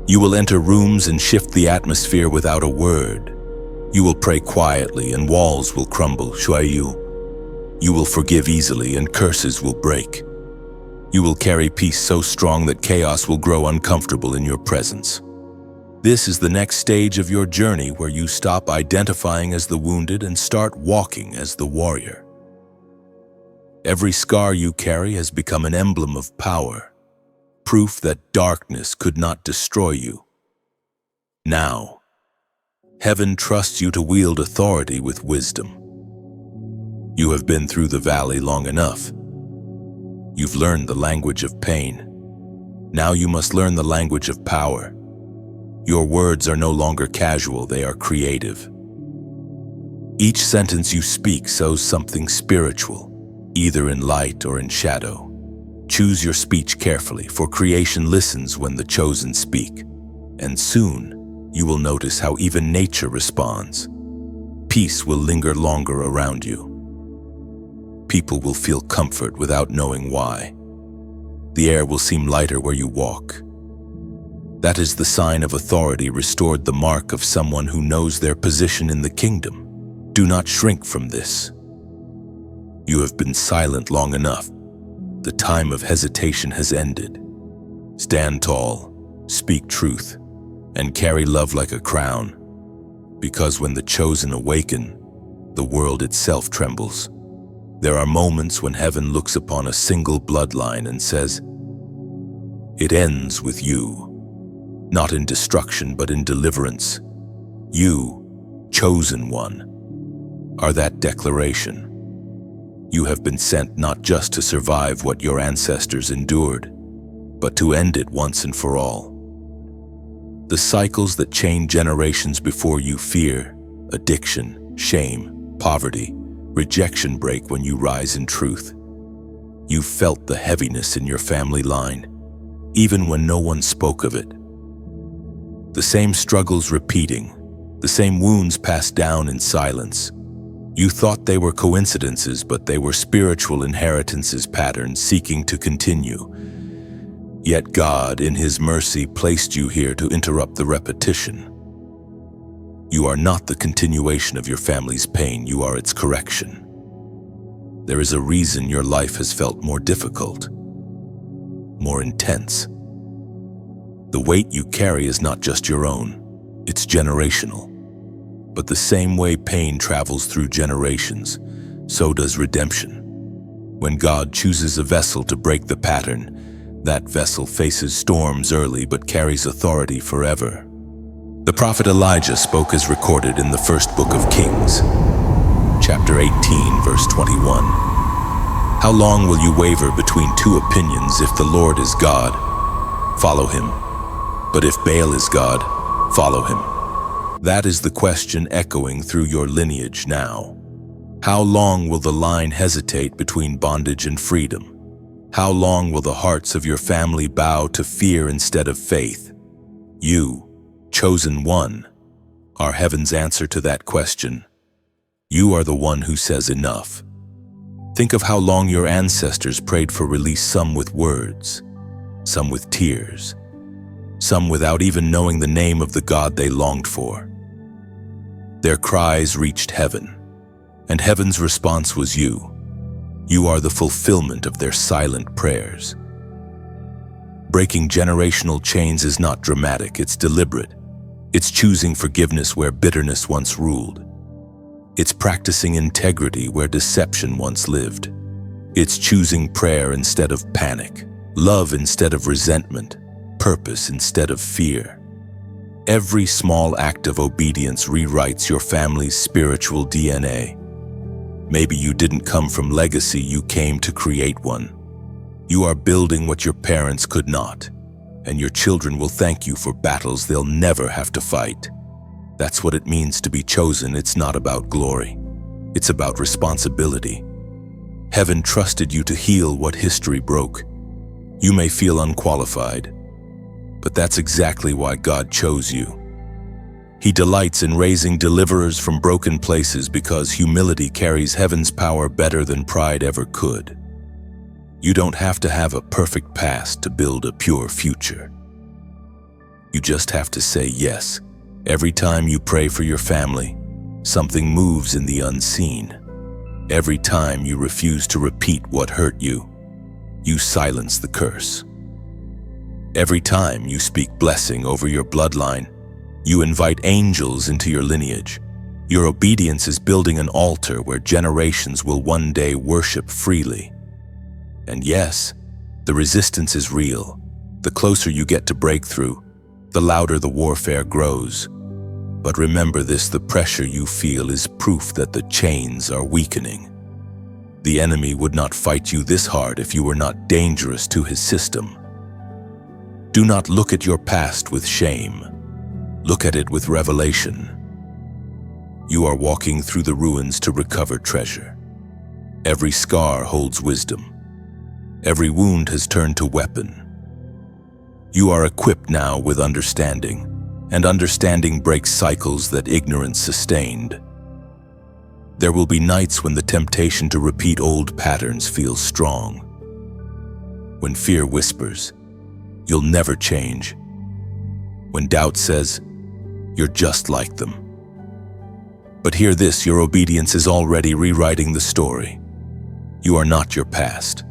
You will enter rooms and shift the atmosphere without a word. You will pray quietly and walls will crumble. You will forgive easily and curses will break. You will carry peace so strong that chaos will grow uncomfortable in your presence. This is the next stage of your journey where you stop identifying as the wounded and start walking as the warrior. Every scar you carry has become an emblem of power, proof that darkness could not destroy you. Now, heaven trusts you to wield authority with wisdom. You have been through the valley long enough. You've learned the language of pain. Now you must learn the language of power. Your words are no longer casual, they are creative. Each sentence you speak sows something spiritual, either in light or in shadow. Choose your speech carefully, for creation listens when the chosen speak. And soon, you will notice how even nature responds. Peace will linger longer around you. People will feel comfort without knowing why. The air will seem lighter where you walk. That is the sign of authority restored, the mark of someone who knows their position in the kingdom. Do not shrink from this. You have been silent long enough. The time of hesitation has ended. Stand tall, speak truth, and carry love like a crown. Because when the chosen awaken, the world itself trembles. There are moments when heaven looks upon a single bloodline and says, "It ends with you." Not in destruction, but in deliverance. You, chosen one, are that declaration. You have been sent not just to survive what your ancestors endured, but to end it once and for all. The cycles that chain generations before you, fear, addiction, shame, poverty, rejection, break when you rise in truth. You felt the heaviness in your family line, even when no one spoke of it. The same struggles repeating, the same wounds passed down in silence. You thought they were coincidences, but they were spiritual inheritances, patterns seeking to continue. Yet God, in His mercy, placed you here to interrupt the repetition. You are not the continuation of your family's pain, you are its correction. There is a reason your life has felt more difficult, more intense. The weight you carry is not just your own, it's generational. But the same way pain travels through generations, so does redemption. When God chooses a vessel to break the pattern, that vessel faces storms early but carries authority forever. The prophet Elijah spoke as recorded in the first book of Kings, chapter 18, verse 21. How long will you waver between two opinions? If the Lord is God, follow him. But if Baal is God, follow him. That is the question echoing through your lineage now. How long will the line hesitate between bondage and freedom? How long will the hearts of your family bow to fear instead of faith? You, chosen one, are heaven's answer to that question. You are the one who says enough. Think of how long your ancestors prayed for release, some with words, some with tears, some without even knowing the name of the God they longed for. Their cries reached heaven, and heaven's response was you. You are the fulfillment of their silent prayers. Breaking generational chains is not dramatic, it's deliberate. It's choosing forgiveness where bitterness once ruled. It's practicing integrity where deception once lived. It's choosing prayer instead of panic, love instead of resentment, purpose instead of fear. Every small act of obedience rewrites your family's spiritual DNA. Maybe you didn't come from legacy, you came to create one. You are building what your parents could not, and your children will thank you for battles they'll never have to fight. That's what it means to be chosen. It's not about glory. It's about responsibility. Heaven trusted you to heal what history broke. You may feel unqualified, but that's exactly why God chose you. He delights in raising deliverers from broken places because humility carries heaven's power better than pride ever could. You don't have to have a perfect past to build a pure future. You just have to say yes. Every time you pray for your family, something moves in the unseen. Every time you refuse to repeat what hurt you, you silence the curse. Every time you speak blessing over your bloodline, you invite angels into your lineage. Your obedience is building an altar where generations will one day worship freely. And yes, the resistance is real. The closer you get to breakthrough, the louder the warfare grows. But remember this, the pressure you feel is proof that the chains are weakening. The enemy would not fight you this hard if you were not dangerous to his system. Do not look at your past with shame. Look at it with revelation. You are walking through the ruins to recover treasure. Every scar holds wisdom. Every wound has turned to weapon. You are equipped now with understanding, and understanding breaks cycles that ignorance sustained. There will be nights when the temptation to repeat old patterns feels strong. When fear whispers, "You'll never change." When doubt says, "You're just like them." But hear this, your obedience is already rewriting the story. You are not your past.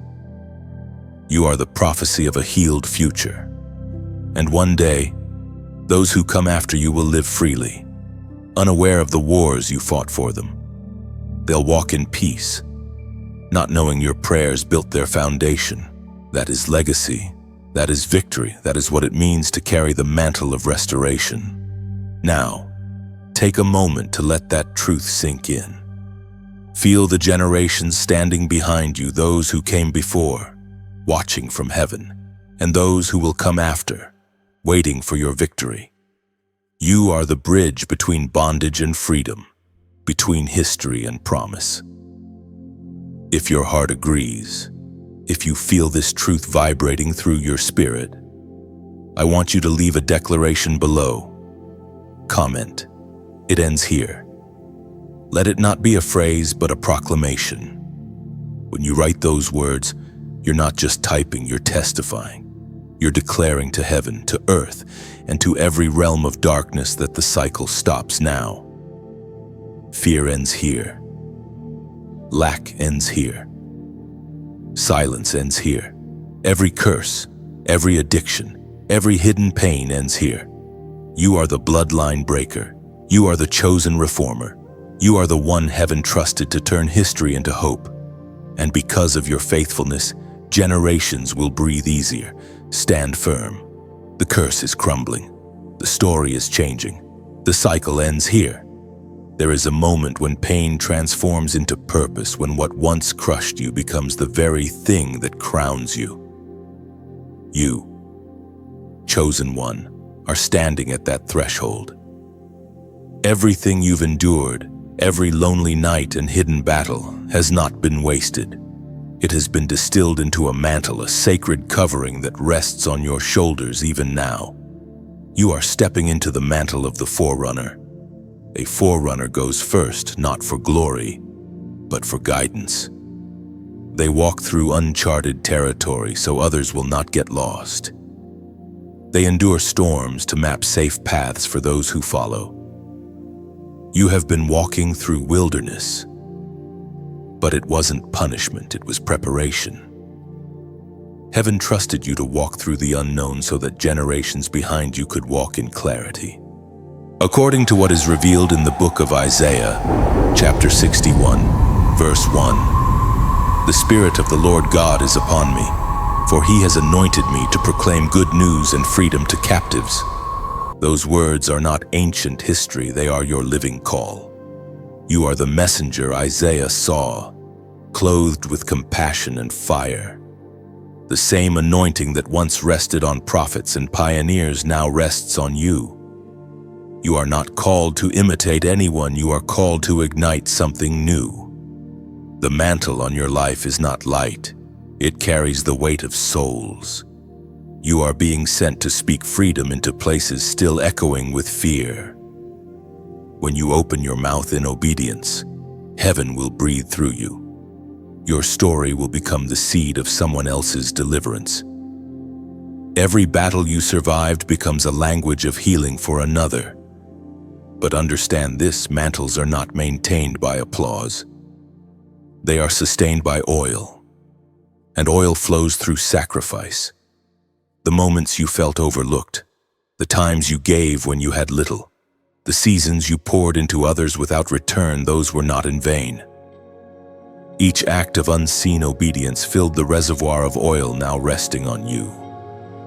You are the prophecy of a healed future. And one day, those who come after you will live freely, unaware of the wars you fought for them. They'll walk in peace, not knowing your prayers built their foundation. That is legacy. That is victory. That is what it means to carry the mantle of restoration. Now, take a moment to let that truth sink in. Feel the generations standing behind you, those who came before, watching from heaven, and those who will come after, waiting for your victory. You are the bridge between bondage and freedom, between history and promise. If your heart agrees, if you feel this truth vibrating through your spirit, I want you to leave a declaration below. Comment. It ends here. Let it not be a phrase, but a proclamation. When you write those words, you're not just typing, you're testifying. You're declaring to heaven, to earth, and to every realm of darkness that the cycle stops now. Fear ends here. Lack ends here. Silence ends here. Every curse, every addiction, every hidden pain ends here. You are the bloodline breaker. You are the chosen reformer. You are the one heaven trusted to turn history into hope. And because of your faithfulness, generations will breathe easier. Stand firm. The curse is crumbling. The story is changing. The cycle ends here. There is a moment when pain transforms into purpose, when what once crushed you becomes the very thing that crowns you. You, chosen one, are standing at that threshold. Everything you've endured, every lonely night and hidden battle, has not been wasted. It has been distilled into a mantle, a sacred covering that rests on your shoulders even now. You are stepping into the mantle of the forerunner. A forerunner goes first, not for glory, but for guidance. They walk through uncharted territory so others will not get lost. They endure storms to map safe paths for those who follow. You have been walking through wilderness, but it wasn't punishment, it was preparation. Heaven trusted you to walk through the unknown so that generations behind you could walk in clarity. According to what is revealed in the book of Isaiah, chapter 61, verse 1, "The Spirit of the Lord God is upon me, for he has anointed me to proclaim good news and freedom to captives." Those words are not ancient history, they are your living call. You are the messenger Isaiah saw, clothed with compassion and fire. The same anointing that once rested on prophets and pioneers now rests on you. You are not called to imitate anyone, you are called to ignite something new. The mantle on your life is not light, it carries the weight of souls. You are being sent to speak freedom into places still echoing with fear. When you open your mouth in obedience, heaven will breathe through you. Your story will become the seed of someone else's deliverance. Every battle you survived becomes a language of healing for another. But understand this, mantles are not maintained by applause. They are sustained by oil, and oil flows through sacrifice. The moments you felt overlooked, the times you gave when you had little, the seasons you poured into others without return, those were not in vain. Each act of unseen obedience filled the reservoir of oil now resting on you.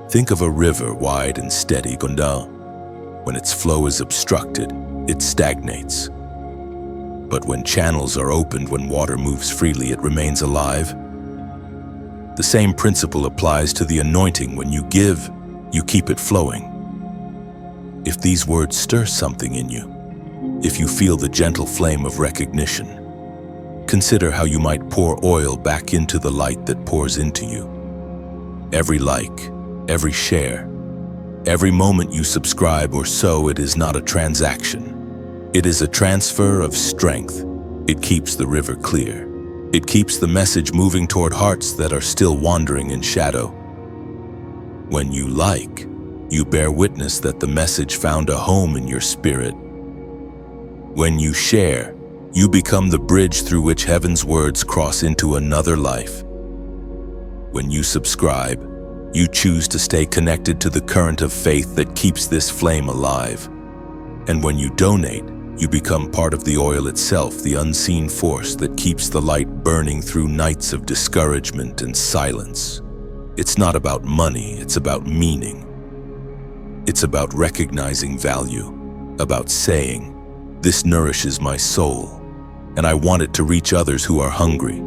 Think of a river wide and steady, Gunda. When its flow is obstructed, it stagnates. But when channels are opened, when water moves freely, it remains alive. The same principle applies to the anointing. When you give, you keep it flowing. If these words stir something in you, if you feel the gentle flame of recognition, consider how you might pour oil back into the light that pours into you. Every like, every share, every moment you subscribe or sow, it is not a transaction. It is a transfer of strength. It keeps the river clear. It keeps the message moving toward hearts that are still wandering in shadow. When you like, you bear witness that the message found a home in your spirit. When you share, you become the bridge through which heaven's words cross into another life. When you subscribe, you choose to stay connected to the current of faith that keeps this flame alive. And when you donate, you become part of the oil itself, the unseen force that keeps the light burning through nights of discouragement and silence. It's not about money, it's about meaning. It's about recognizing value, about saying, "This nourishes my soul, and I want it to reach others who are hungry."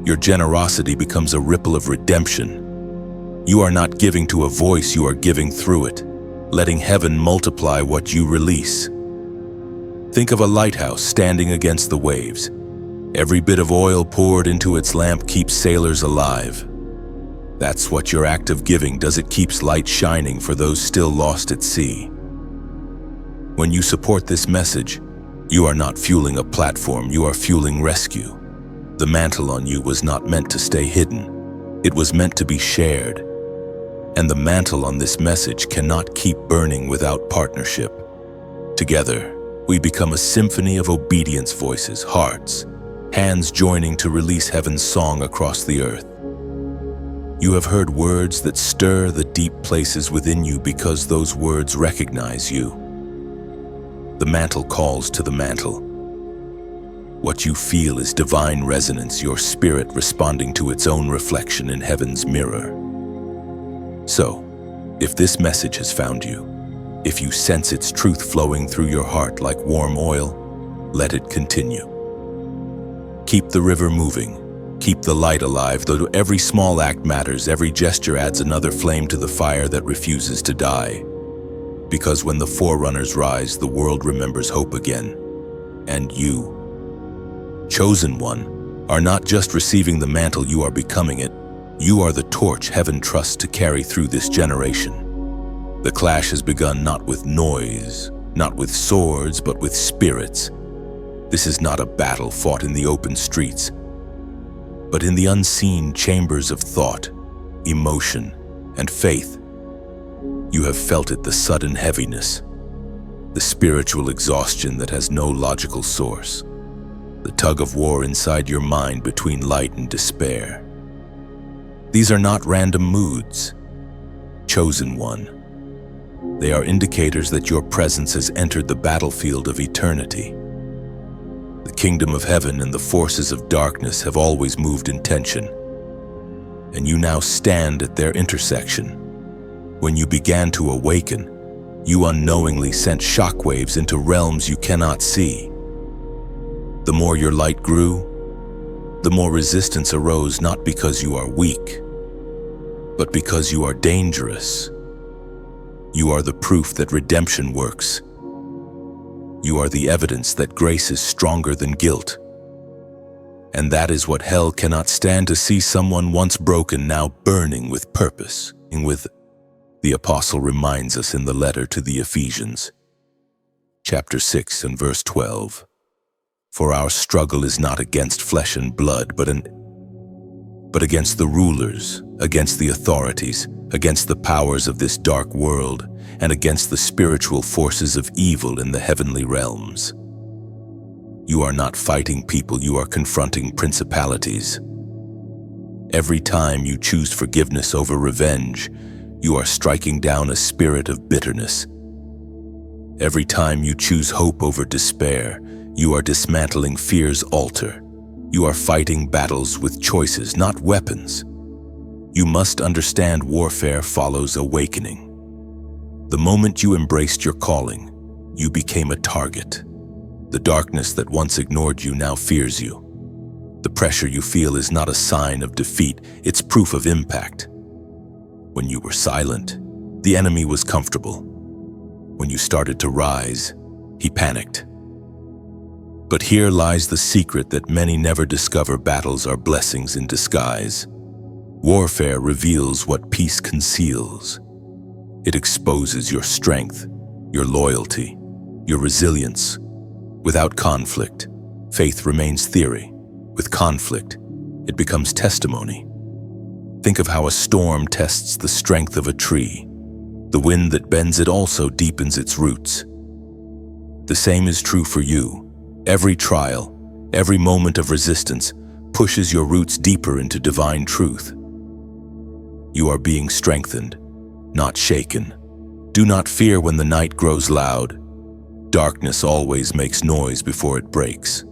Your generosity becomes a ripple of redemption. You are not giving to a voice, you are giving through it, letting heaven multiply what you release. Think of a lighthouse standing against the waves. Every bit of oil poured into its lamp keeps sailors alive. That's what your act of giving does. It keeps light shining for those still lost at sea. When you support this message, you are not fueling a platform, you are fueling rescue. The mantle on you was not meant to stay hidden. It was meant to be shared. And the mantle on this message cannot keep burning without partnership. Together, we become a symphony of obedience voices, hearts, hands joining to release heaven's song across the earth. You have heard words that stir the deep places within you because those words recognize you. The mantle calls to the mantle. What you feel is divine resonance, your spirit responding to its own reflection in heaven's mirror. So, if this message has found you, if you sense its truth flowing through your heart like warm oil, let it continue. Keep the river moving. Keep the light alive, though every small act matters, every gesture adds another flame to the fire that refuses to die. Because when the forerunners rise, the world remembers hope again. And you, chosen one, are not just receiving the mantle, you are becoming it. You are the torch heaven trusts to carry through this generation. The clash has begun not with noise, not with swords, but with spirits. This is not a battle fought in the open streets, but in the unseen chambers of thought, emotion, and faith. You have felt it, the sudden heaviness, the spiritual exhaustion that has no logical source, the tug of war inside your mind between light and despair. These are not random moods, chosen one. They are indicators that your presence has entered the battlefield of eternity. The kingdom of heaven and the forces of darkness have always moved in tension, and you now stand at their intersection. When you began to awaken, you unknowingly sent shockwaves into realms you cannot see. The more your light grew, the more resistance arose, not because you are weak, but because you are dangerous. You are the proof that redemption works. You are the evidence that grace is stronger than guilt. And that is what hell cannot stand, to see someone once broken now burning with purpose. The apostle reminds us in the letter to the Ephesians, chapter 6 and verse 12. For our struggle is not against flesh and blood, but against the rulers, against the authorities, against the powers of this dark world, and against the spiritual forces of evil in the heavenly realms. You are not fighting people, you are confronting principalities. Every time you choose forgiveness over revenge, you are striking down a spirit of bitterness. Every time you choose hope over despair, you are dismantling fear's altar. You are fighting battles with choices, not weapons. You must understand warfare follows awakening. The moment you embraced your calling, you became a target. The darkness that once ignored you now fears you. The pressure you feel is not a sign of defeat, it's proof of impact. When you were silent, the enemy was comfortable. When you started to rise, he panicked. But here lies the secret that many never discover: battles are blessings in disguise. Warfare reveals what peace conceals. It exposes your strength, your loyalty, your resilience. Without conflict, faith remains theory. With conflict, it becomes testimony. Think of how a storm tests the strength of a tree. The wind that bends it also deepens its roots. The same is true for you. Every trial, every moment of resistance pushes your roots deeper into divine truth. You are being strengthened, not shaken. Do not fear when the night grows loud. Darkness always makes noise before it breaks.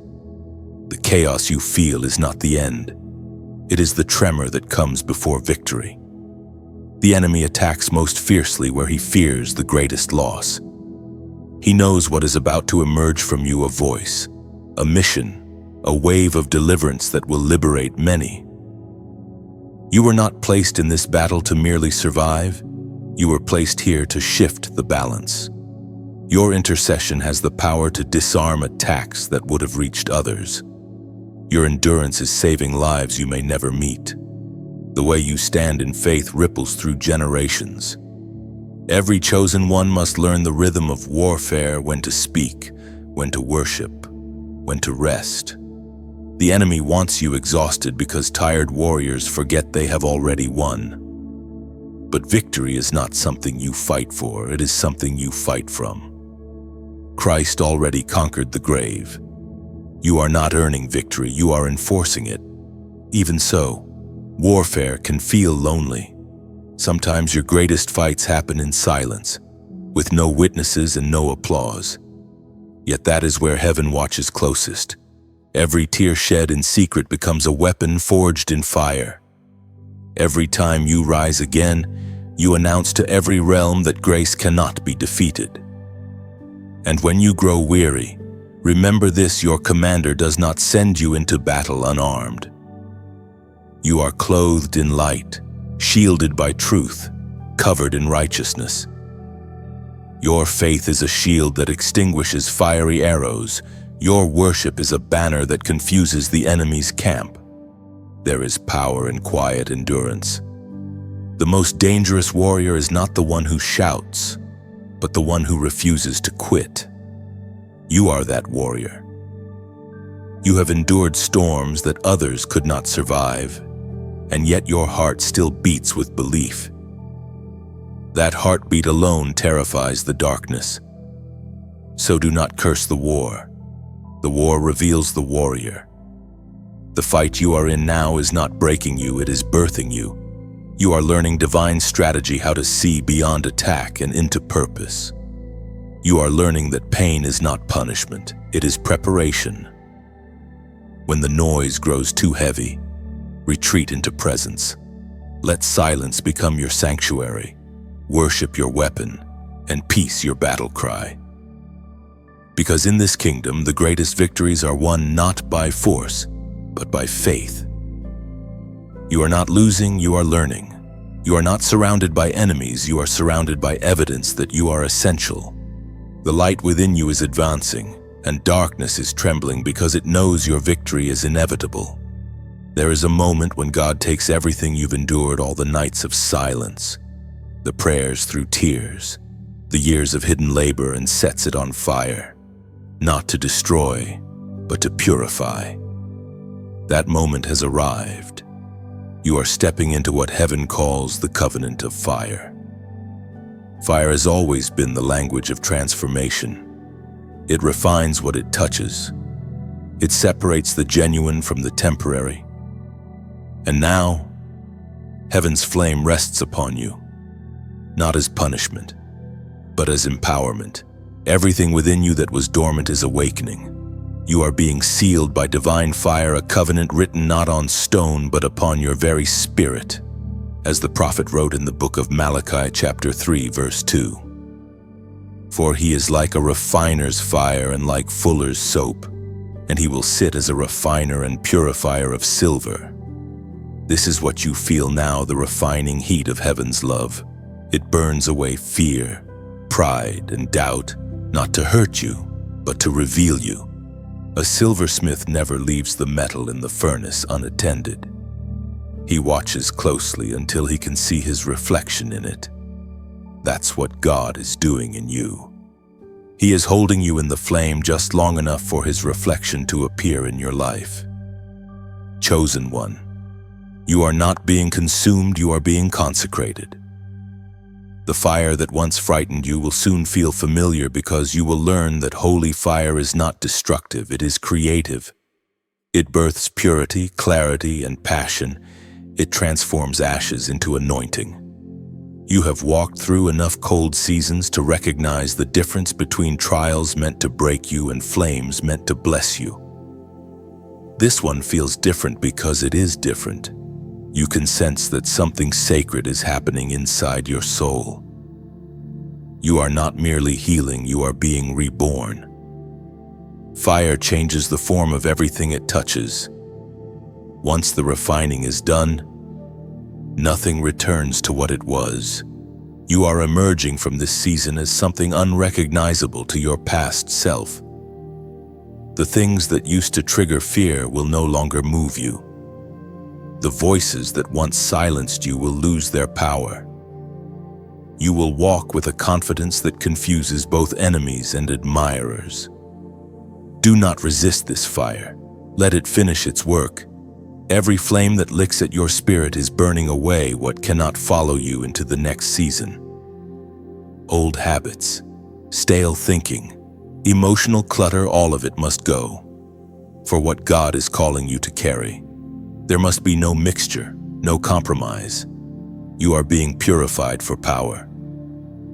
The chaos you feel is not the end. It is the tremor that comes before victory. The enemy attacks most fiercely where he fears the greatest loss. He knows what is about to emerge from you: a voice, a mission, a wave of deliverance that will liberate many. You were not placed in this battle to merely survive. You were placed here to shift the balance. Your intercession has the power to disarm attacks that would have reached others. Your endurance is saving lives you may never meet. The way you stand in faith ripples through generations. Every chosen one must learn the rhythm of warfare: when to speak, when to worship, when to rest. The enemy wants you exhausted because tired warriors forget they have already won. But victory is not something you fight for, it is something you fight from. Christ already conquered the grave. You are not earning victory, you are enforcing it. Even so, warfare can feel lonely. Sometimes your greatest fights happen in silence, with no witnesses and no applause. Yet that is where heaven watches closest. Every tear shed in secret becomes a weapon forged in fire. Every time you rise again, you announce to every realm that grace cannot be defeated. And when you grow weary, remember this: your commander does not send you into battle unarmed. You are clothed in light, shielded by truth, covered in righteousness. Your faith is a shield that extinguishes fiery arrows. Your worship is a banner that confuses the enemy's camp. There is power in quiet endurance. The most dangerous warrior is not the one who shouts, but the one who refuses to quit. You are that warrior. You have endured storms that others could not survive, and yet your heart still beats with belief. That heartbeat alone terrifies the darkness. So do not curse the war. The war reveals the warrior. The fight you are in now is not breaking you, it is birthing you. You are learning divine strategy, how to see beyond attack and into purpose. You are learning that pain is not punishment, it is preparation. When the noise grows too heavy, retreat into presence. Let silence become your sanctuary, worship your weapon, and peace your battle cry. Because in this kingdom, the greatest victories are won not by force, but by faith. You are not losing, you are learning. You are not surrounded by enemies, you are surrounded by evidence that you are essential. The light within you is advancing, and darkness is trembling because it knows your victory is inevitable. There is a moment when God takes everything you've endured, all the nights of silence, the prayers through tears, the years of hidden labor, and sets it on fire, not to destroy, but to purify. That moment has arrived. You are stepping into what heaven calls the covenant of fire. Fire has always been the language of transformation. It refines what it touches. It separates the genuine from the temporary. And now, heaven's flame rests upon you, not as punishment, but as empowerment. Everything within you that was dormant is awakening. You are being sealed by divine fire, a covenant written not on stone, but upon your very spirit, as the prophet wrote in the book of Malachi, chapter 3, verse 2. For he is like a refiner's fire and like fuller's soap, and he will sit as a refiner and purifier of silver. This is what you feel now, the refining heat of heaven's love. It burns away fear, pride, and doubt, not to hurt you, but to reveal you. A silversmith never leaves the metal in the furnace unattended. He watches closely until he can see his reflection in it. That's what God is doing in you. He is holding you in the flame just long enough for his reflection to appear in your life. Chosen one, you are not being consumed, you are being consecrated. The fire that once frightened you will soon feel familiar because you will learn that holy fire is not destructive, it is creative. It births purity, clarity, and passion. It transforms ashes into anointing. You have walked through enough cold seasons to recognize the difference between trials meant to break you and flames meant to bless you. This one feels different because it is different. You can sense that something sacred is happening inside your soul. You are not merely healing, you are being reborn. Fire changes the form of everything it touches. Once the refining is done, nothing returns to what it was. You are emerging from this season as something unrecognizable to your past self. The things that used to trigger fear will no longer move you. The voices that once silenced you will lose their power. You will walk with a confidence that confuses both enemies and admirers. Do not resist this fire. Let it finish its work. Every flame that licks at your spirit is burning away what cannot follow you into the next season. Old habits, stale thinking, emotional clutter, all of it must go. for what God is calling you to carry. There must be no mixture, no compromise. You are being purified for power.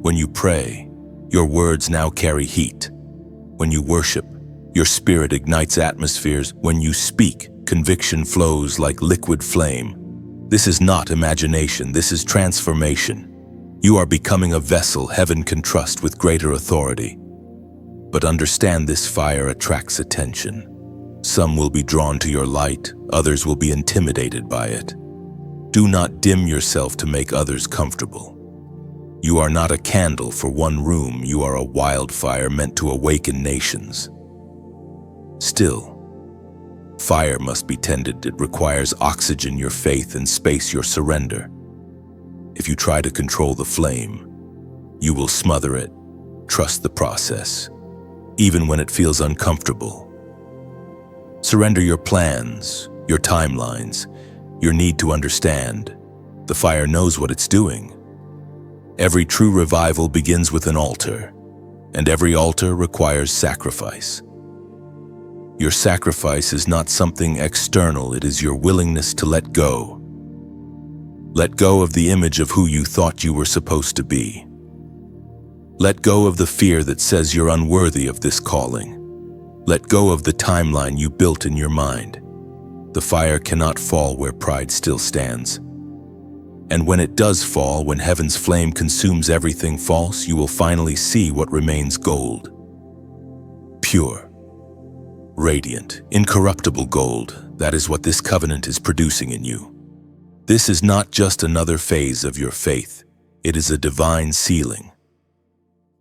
When you pray, your words now carry heat. When you worship, your spirit ignites atmospheres. When you speak, conviction flows like liquid flame. This is not imagination, this is transformation. You are becoming a vessel heaven can trust with greater authority. But understand, this fire attracts attention. Some will be drawn to your light, others will be intimidated by it. Do not dim yourself to make others comfortable. You are not a candle for one room, you are a wildfire meant to awaken nations. Still, fire must be tended. It requires oxygen, your faith, and space, your surrender. If you try to control the flame, you will smother it. Trust the process, even when it feels uncomfortable. Surrender your plans, your timelines, your need to understand. The fire knows what it's doing. Every true revival begins with an altar, and every altar requires sacrifice. Your sacrifice is not something external, it is your willingness to let go. Let go of the image of who you thought you were supposed to be. Let go of the fear that says you're unworthy of this calling. Let go of the timeline you built in your mind. The fire cannot fall where pride still stands. And when it does fall, when heaven's flame consumes everything false, you will finally see what remains gold. Pure, radiant, incorruptible gold. That is what this covenant is producing in you. This is not just another phase of your faith. It is a divine sealing.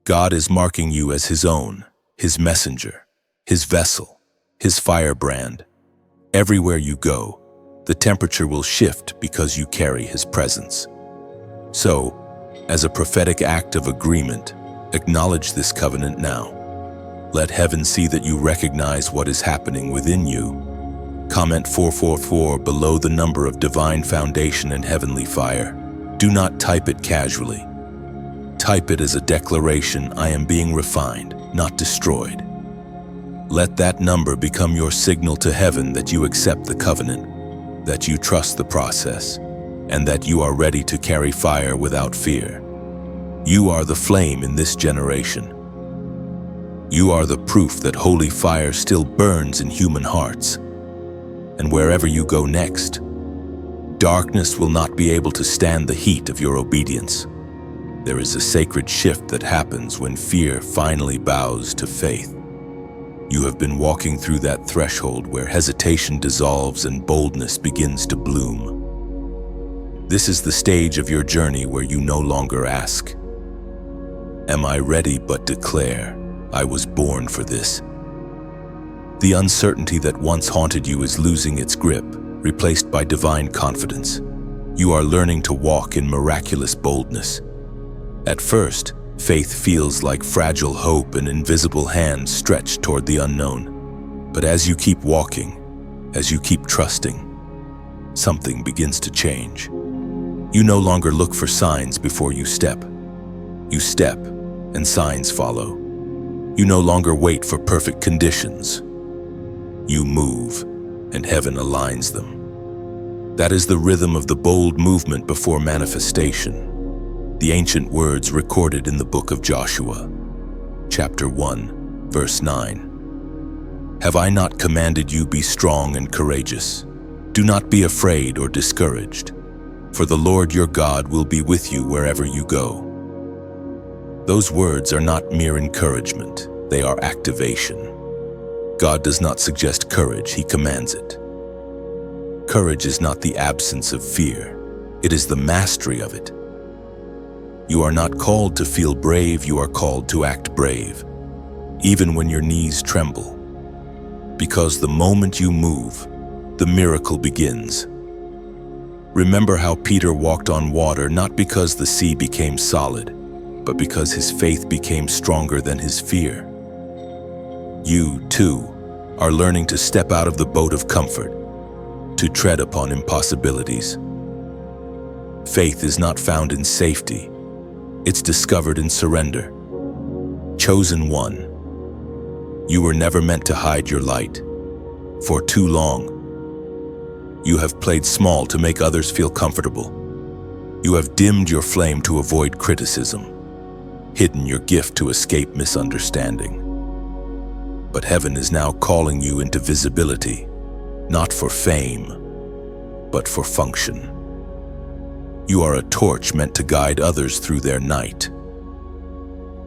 God is marking you as His own, His messenger, His vessel, His firebrand. Everywhere you go, the temperature will shift because you carry His presence. So, as a prophetic act of agreement, acknowledge this covenant now. Let heaven see that you recognize what is happening within you. Comment 444 below the number of divine foundation and heavenly fire. Do not type it casually. Type it as a declaration: I am being refined, not destroyed. Let that number become your signal to heaven that you accept the covenant, that you trust the process, and that you are ready to carry fire without fear. You are the flame in this generation. You are the proof that holy fire still burns in human hearts. And wherever you go next, darkness will not be able to stand the heat of your obedience. There is a sacred shift that happens when fear finally bows to faith. You have been walking through that threshold where hesitation dissolves and boldness begins to bloom. This is the stage of your journey where you no longer ask, "Am I ready?" but declare, "I was born for this." The uncertainty that once haunted you is losing its grip, replaced by divine confidence. You are learning to walk in miraculous boldness. At first, faith feels like fragile hope, an invisible hand stretched toward the unknown. But as you keep walking, as you keep trusting, something begins to change. You no longer look for signs before you step. You step, and signs follow. You no longer wait for perfect conditions. You move, and heaven aligns them. That is the rhythm of the bold movement before manifestation. The ancient words recorded in the book of Joshua, chapter 1, verse 9. Have I not commanded you, be strong and courageous? Do not be afraid or discouraged, for the Lord your God will be with you wherever you go. Those words are not mere encouragement, they are activation. God does not suggest courage, He commands it. Courage is not the absence of fear, it is the mastery of it. You are not called to feel brave, you are called to act brave, even when your knees tremble. Because the moment you move, the miracle begins. Remember how Peter walked on water, not because the sea became solid, but because his faith became stronger than his fear. You, too, are learning to step out of the boat of comfort, to tread upon impossibilities. Faith is not found in safety. It's discovered in surrender. Chosen one. You were never meant to hide your light. For too long, you have played small to make others feel comfortable. You have dimmed your flame to avoid criticism, hidden your gift to escape misunderstanding. But heaven is now calling you into visibility, not for fame, but for function. You are a torch meant to guide others through their night.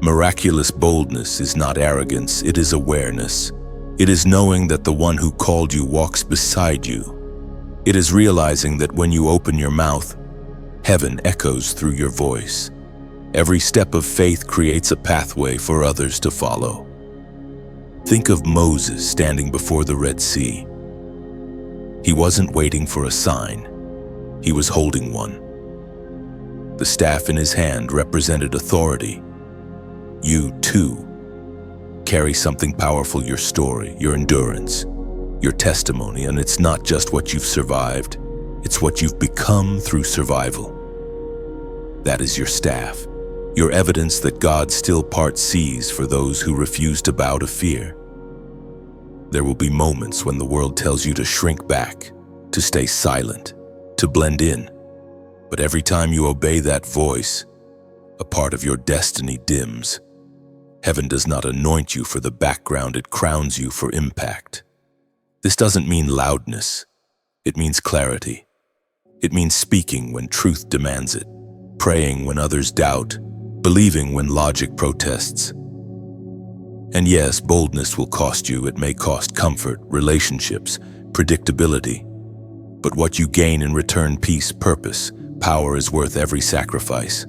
Miraculous boldness is not arrogance, it is awareness. It is knowing that the one who called you walks beside you. It is realizing that when you open your mouth, heaven echoes through your voice. Every step of faith creates a pathway for others to follow. Think of Moses standing before the Red Sea. He wasn't waiting for a sign. He was holding one. The staff in his hand represented authority. You, too, carry something powerful, your story, your endurance, your testimony, and it's not just what you've survived, it's what you've become through survival. That is your staff, your evidence that God still parts seas for those who refuse to bow to fear. There will be moments when the world tells you to shrink back, to stay silent, to blend in. But every time you obey that voice, a part of your destiny dims. Heaven does not anoint you for the background, it crowns you for impact. This doesn't mean loudness, it means clarity. It means speaking when truth demands it, praying when others doubt, believing when logic protests. And yes, boldness will cost you. It may cost comfort, relationships, predictability. But what you gain in return, peace, purpose, power, is worth every sacrifice.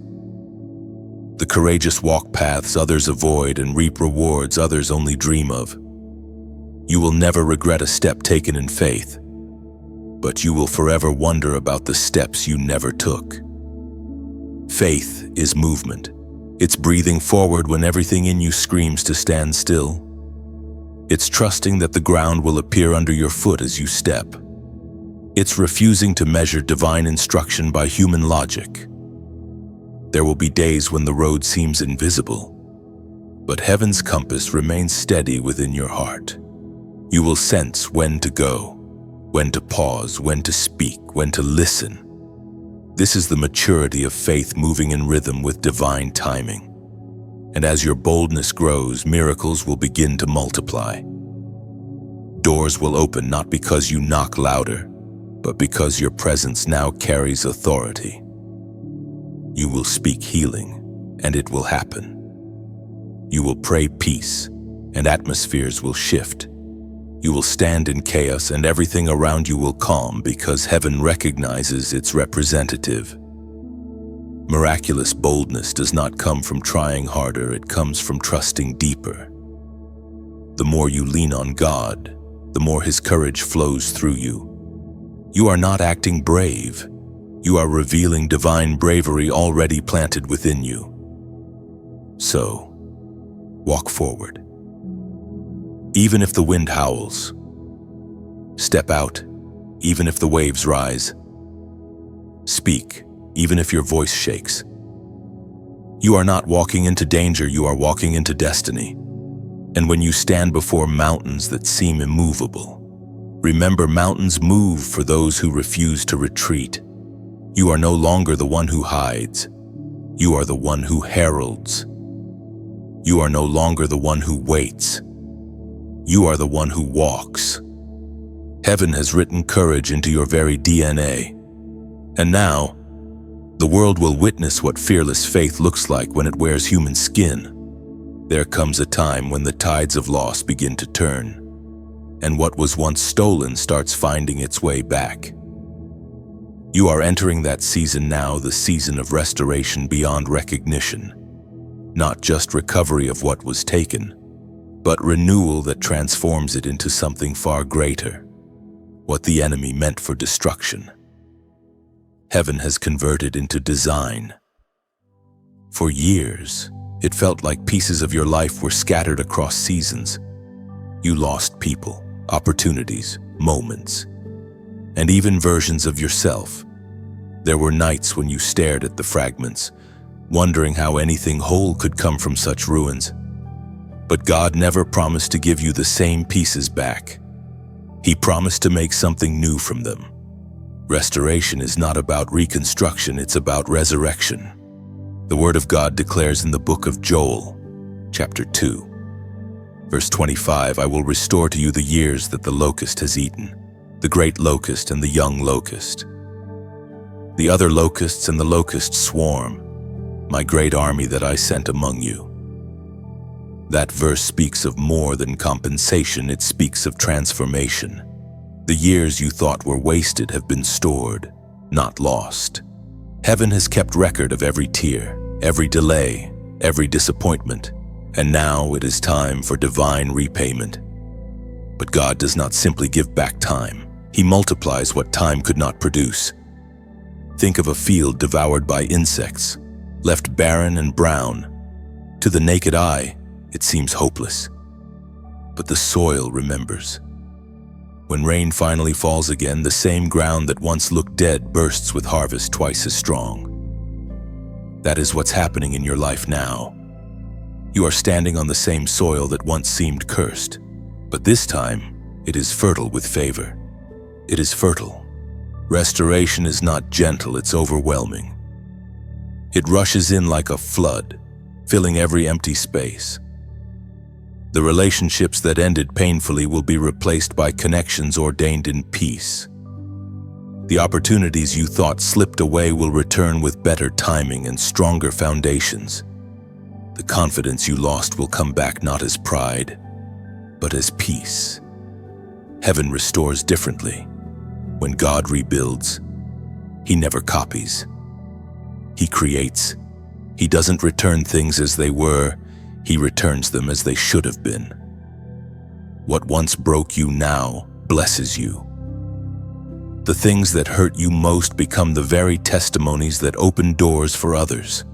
The courageous walk paths others avoid and reap rewards others only dream of. You will never regret a step taken in faith, but you will forever wonder about the steps you never took. Faith is movement. It's breathing forward when everything in you screams to stand still. It's trusting that the ground will appear under your foot as you step. It's refusing to measure divine instruction by human logic. There will be days when the road seems invisible, but heaven's compass remains steady within your heart. You will sense when to go, when to pause, when to speak, when to listen. This is the maturity of faith moving in rhythm with divine timing. And as your boldness grows, miracles will begin to multiply. Doors will open not because you knock louder, but because your presence now carries authority. You will speak healing, and it will happen. You will pray peace, and atmospheres will shift. You will stand in chaos, and everything around you will calm because heaven recognizes its representative. Miraculous boldness does not come from trying harder, it comes from trusting deeper. The more you lean on God, the more His courage flows through you. You are not acting brave. You are revealing divine bravery already planted within you. So, walk forward. Even if the wind howls, step out, even if the waves rise. Speak, even if your voice shakes. You are not walking into danger, you are walking into destiny. And when you stand before mountains that seem immovable, remember, mountains move for those who refuse to retreat. You are no longer the one who hides. You are the one who heralds. You are no longer the one who waits. You are the one who walks. Heaven has written courage into your very DNA. And now, the world will witness what fearless faith looks like when it wears human skin. There comes a time when the tides of loss begin to turn, and what was once stolen starts finding its way back. You are entering that season now, the season of restoration beyond recognition. Not just recovery of what was taken, but renewal that transforms it into something far greater. What the enemy meant for destruction, heaven has converted into design. For years, it felt like pieces of your life were scattered across seasons. You lost people, opportunities, moments, and even versions of yourself. There were nights when you stared at the fragments, wondering how anything whole could come from such ruins. But God never promised to give you the same pieces back. He promised to make something new from them. Restoration is not about reconstruction, it's about resurrection. The Word of God declares in the book of Joel, chapter 2, verse 25, I will restore to you the years that the locust has eaten, the great locust and the young locust. The other locusts and the locust swarm, my great army that I sent among you. That verse speaks of more than compensation, it speaks of transformation. The years you thought were wasted have been stored, not lost. Heaven has kept record of every tear, every delay, every disappointment, and now it is time for divine repayment. But God does not simply give back time. He multiplies what time could not produce. Think of a field devoured by insects, left barren and brown. To the naked eye, it seems hopeless. But the soil remembers. When rain finally falls again, the same ground that once looked dead bursts with harvest twice as strong. That is what's happening in your life now. You are standing on the same soil that once seemed cursed, but this time it is fertile with favor. It is fertile. Restoration is not gentle, it's overwhelming. It rushes in like a flood, filling every empty space. The relationships that ended painfully will be replaced by connections ordained in peace. The opportunities you thought slipped away will return with better timing and stronger foundations. The confidence you lost will come back not as pride, but as peace. Heaven restores differently. When God rebuilds, He never copies. He creates. He doesn't return things as they were, He returns them as they should have been. What once broke you now blesses you. The things that hurt you most become the very testimonies that open doors for others.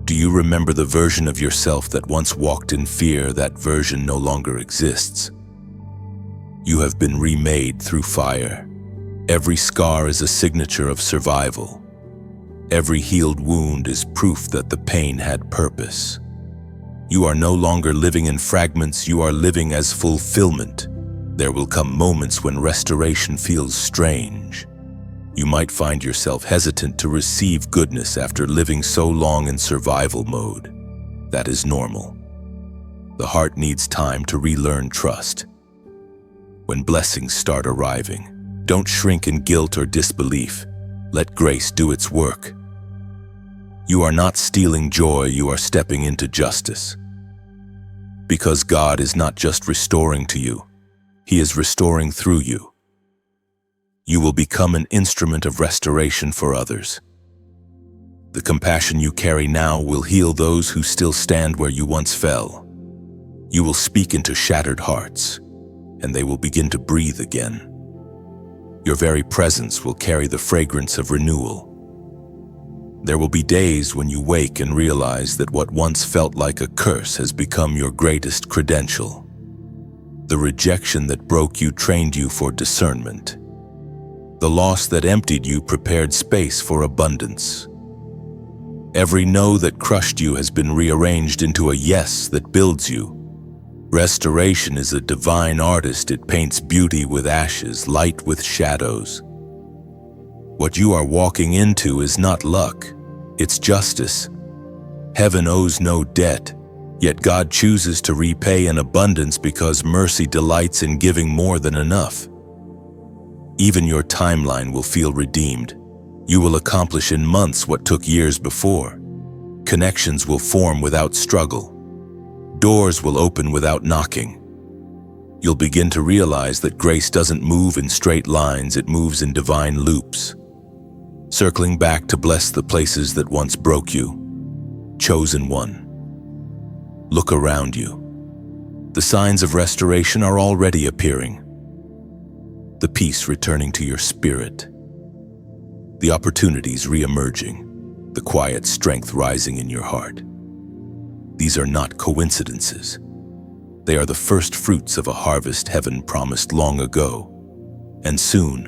Do you remember the version of yourself that once walked in fear? That version no longer exists. You have been remade through fire. Every scar is a signature of survival. Every healed wound is proof that the pain had purpose. You are no longer living in fragments, you are living as fulfillment. There will come moments when restoration feels strange. You might find yourself hesitant to receive goodness after living so long in survival mode. That is normal. The heart needs time to relearn trust. When blessings start arriving, don't shrink in guilt or disbelief. Let grace do its work. You are not stealing joy, you are stepping into justice. Because God is not just restoring to you, He is restoring through you. You will become an instrument of restoration for others. The compassion you carry now will heal those who still stand where you once fell. You will speak into shattered hearts, and they will begin to breathe again. Your very presence will carry the fragrance of renewal. There will be days when you wake and realize that what once felt like a curse has become your greatest credential. The rejection that broke you trained you for discernment. The loss that emptied you prepared space for abundance. Every no that crushed you has been rearranged into a yes that builds you. Restoration is a divine artist. It paints beauty with ashes, light with shadows. What you are walking into is not luck, it's justice. Heaven owes no debt, yet God chooses to repay in abundance because mercy delights in giving more than enough. Even your timeline will feel redeemed. You will accomplish in months what took years before. Connections will form without struggle. Doors will open without knocking. You'll begin to realize that grace doesn't move in straight lines, it moves in divine loops. Circling back to bless the places that once broke you. Chosen one. Look around you. The signs of restoration are already appearing. The peace returning to your spirit. The opportunities re-emerging. The quiet strength rising in your heart. These are not coincidences. They are the first fruits of a harvest heaven promised long ago. And soon,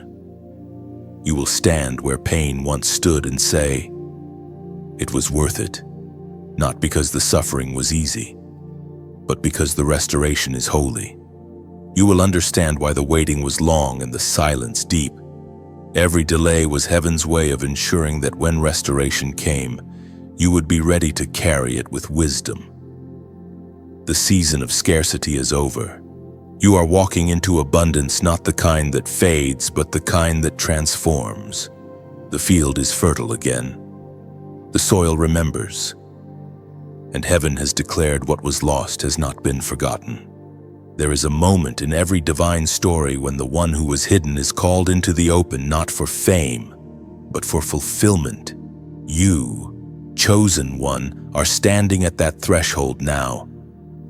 you will stand where pain once stood and say, it was worth it, not because the suffering was easy, but because the restoration is holy. You will understand why the waiting was long and the silence deep. Every delay was heaven's way of ensuring that when restoration came, you would be ready to carry it with wisdom. The season of scarcity is over. You are walking into abundance, not the kind that fades, but the kind that transforms. The field is fertile again. The soil remembers. And heaven has declared what was lost has not been forgotten. There is a moment in every divine story when the one who was hidden is called into the open, not for fame, but for fulfillment. You, chosen one, are standing at that threshold now.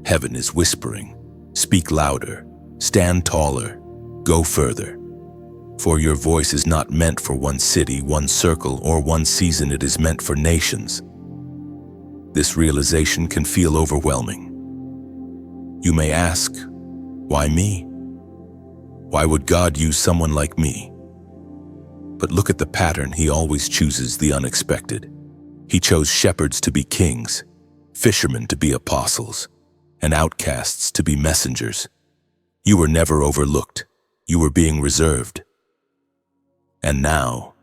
Heaven is whispering, speak louder, stand taller, go further. For your voice is not meant for one city, one circle, or one season. It is meant for nations. This realization can feel overwhelming. You may ask, why me? Why would God use someone like me? But look at the pattern. He always chooses the unexpected. He chose shepherds to be kings, fishermen to be apostles, and outcasts to be messengers. You were never overlooked. You were being reserved. And now,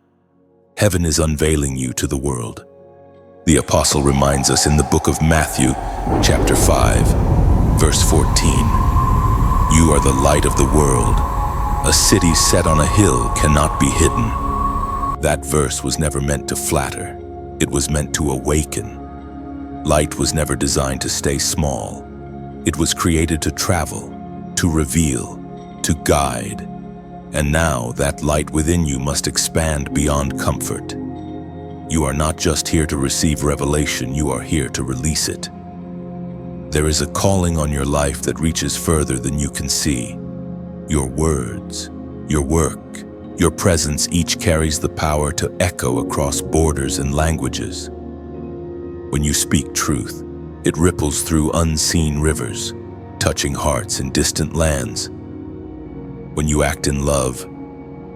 heaven is unveiling you to the world. The apostle reminds us in the book of Matthew, chapter 5, verse 14. You are the light of the world. A city set on a hill cannot be hidden. That verse was never meant to flatter. It was meant to awaken. Light was never designed to stay small. It was created to travel, to reveal, to guide. And now that light within you must expand beyond comfort. You are not just here to receive revelation, you are here to release it. There is a calling on your life that reaches further than you can see. Your words, your work, your presence each carries the power to echo across borders and languages. When you speak truth, it ripples through unseen rivers, touching hearts in distant lands. When you act in love,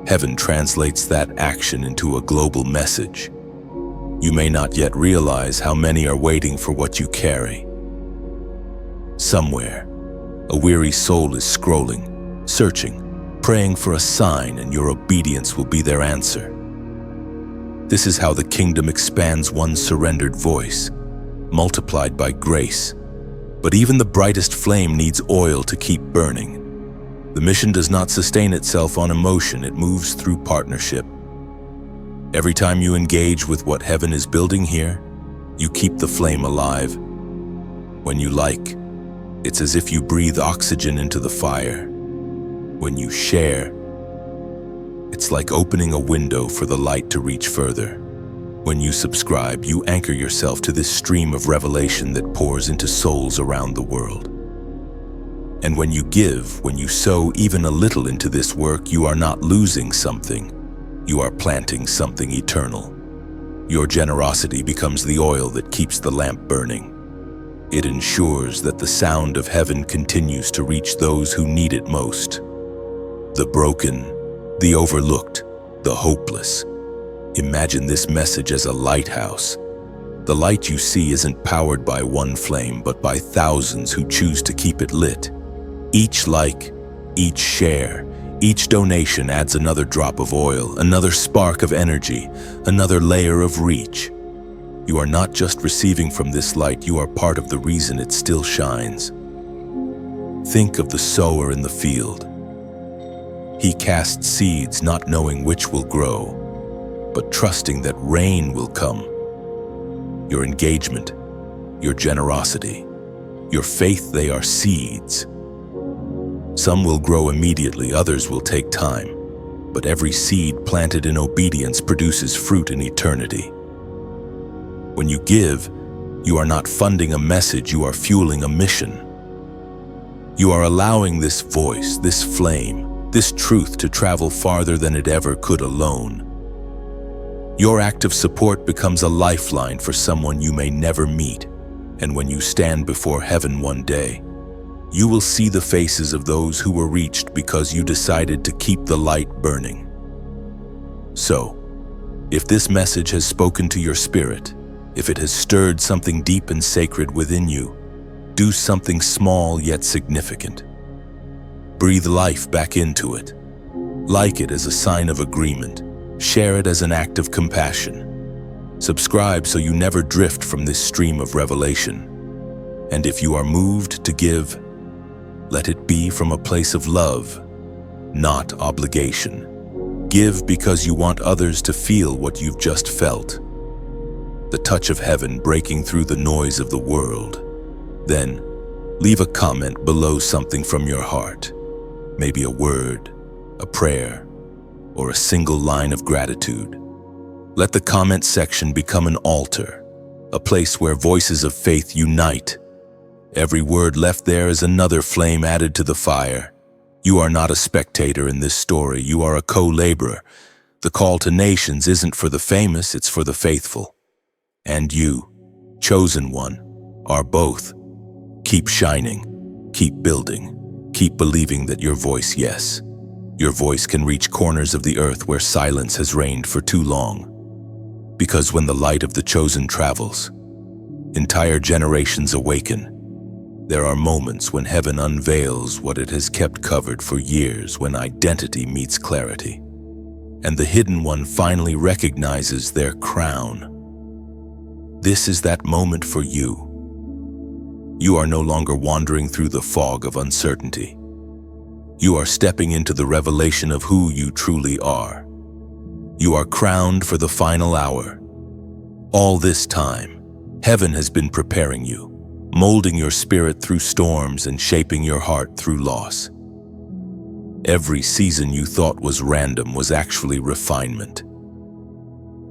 heaven translates that action into a global message. You may not yet realize how many are waiting for what you carry. Somewhere, a weary soul is scrolling, searching, praying for a sign, and your obedience will be their answer. This is how the kingdom expands one surrendered voice, multiplied by grace. But even the brightest flame needs oil to keep burning. The mission does not sustain itself on emotion, it moves through partnership. Every time you engage with what heaven is building here, you keep the flame alive. When you like, it's as if you breathe oxygen into the fire. When you share, it's like opening a window for the light to reach further. When you subscribe, you anchor yourself to this stream of revelation that pours into souls around the world. And when you give, when you sow even a little into this work, you are not losing something. You are planting something eternal. Your generosity becomes the oil that keeps the lamp burning. It ensures that the sound of heaven continues to reach those who need it most. The broken, the overlooked, the hopeless. Imagine this message as a lighthouse. The light you see isn't powered by one flame, but by thousands who choose to keep it lit. Each like, each share, each donation adds another drop of oil, another spark of energy, another layer of reach. You are not just receiving from this light, you are part of the reason it still shines. Think of the sower in the field. He casts seeds not knowing which will grow, but trusting that rain will come. Your engagement, your generosity, your faith, they are seeds. Some will grow immediately, others will take time, but every seed planted in obedience produces fruit in eternity. When you give, you are not funding a message, you are fueling a mission. You are allowing this voice, this flame, this truth to travel farther than it ever could alone. Your act of support becomes a lifeline for someone you may never meet, and when you stand before heaven one day, you will see the faces of those who were reached because you decided to keep the light burning. So, if this message has spoken to your spirit, if it has stirred something deep and sacred within you, do something small yet significant. Breathe life back into it. Like it as a sign of agreement. Share it as an act of compassion. Subscribe so you never drift from this stream of revelation. And if you are moved to give, let it be from a place of love, not obligation. Give because you want others to feel what you've just felt. The touch of heaven breaking through the noise of the world. Then, leave a comment below, something from your heart. Maybe a word, a prayer, or a single line of gratitude. Let the comment section become an altar, a place where voices of faith unite. Every word left there is another flame added to the fire. You are not a spectator in this story, you are a co-laborer. The call to nations isn't for the famous, it's for the faithful. And you, chosen one, are both. Keep shining, keep building, keep believing that your voice, yes, your voice can reach corners of the earth where silence has reigned for too long. Because when the light of the chosen travels, entire generations awaken. There are moments when heaven unveils what it has kept covered for years, when identity meets clarity, and the hidden one finally recognizes their crown. This is that moment for you. You are no longer wandering through the fog of uncertainty. You are stepping into the revelation of who you truly are. You are crowned for the final hour. All this time, heaven has been preparing you, molding your spirit through storms and shaping your heart through loss. Every season you thought was random was actually refinement.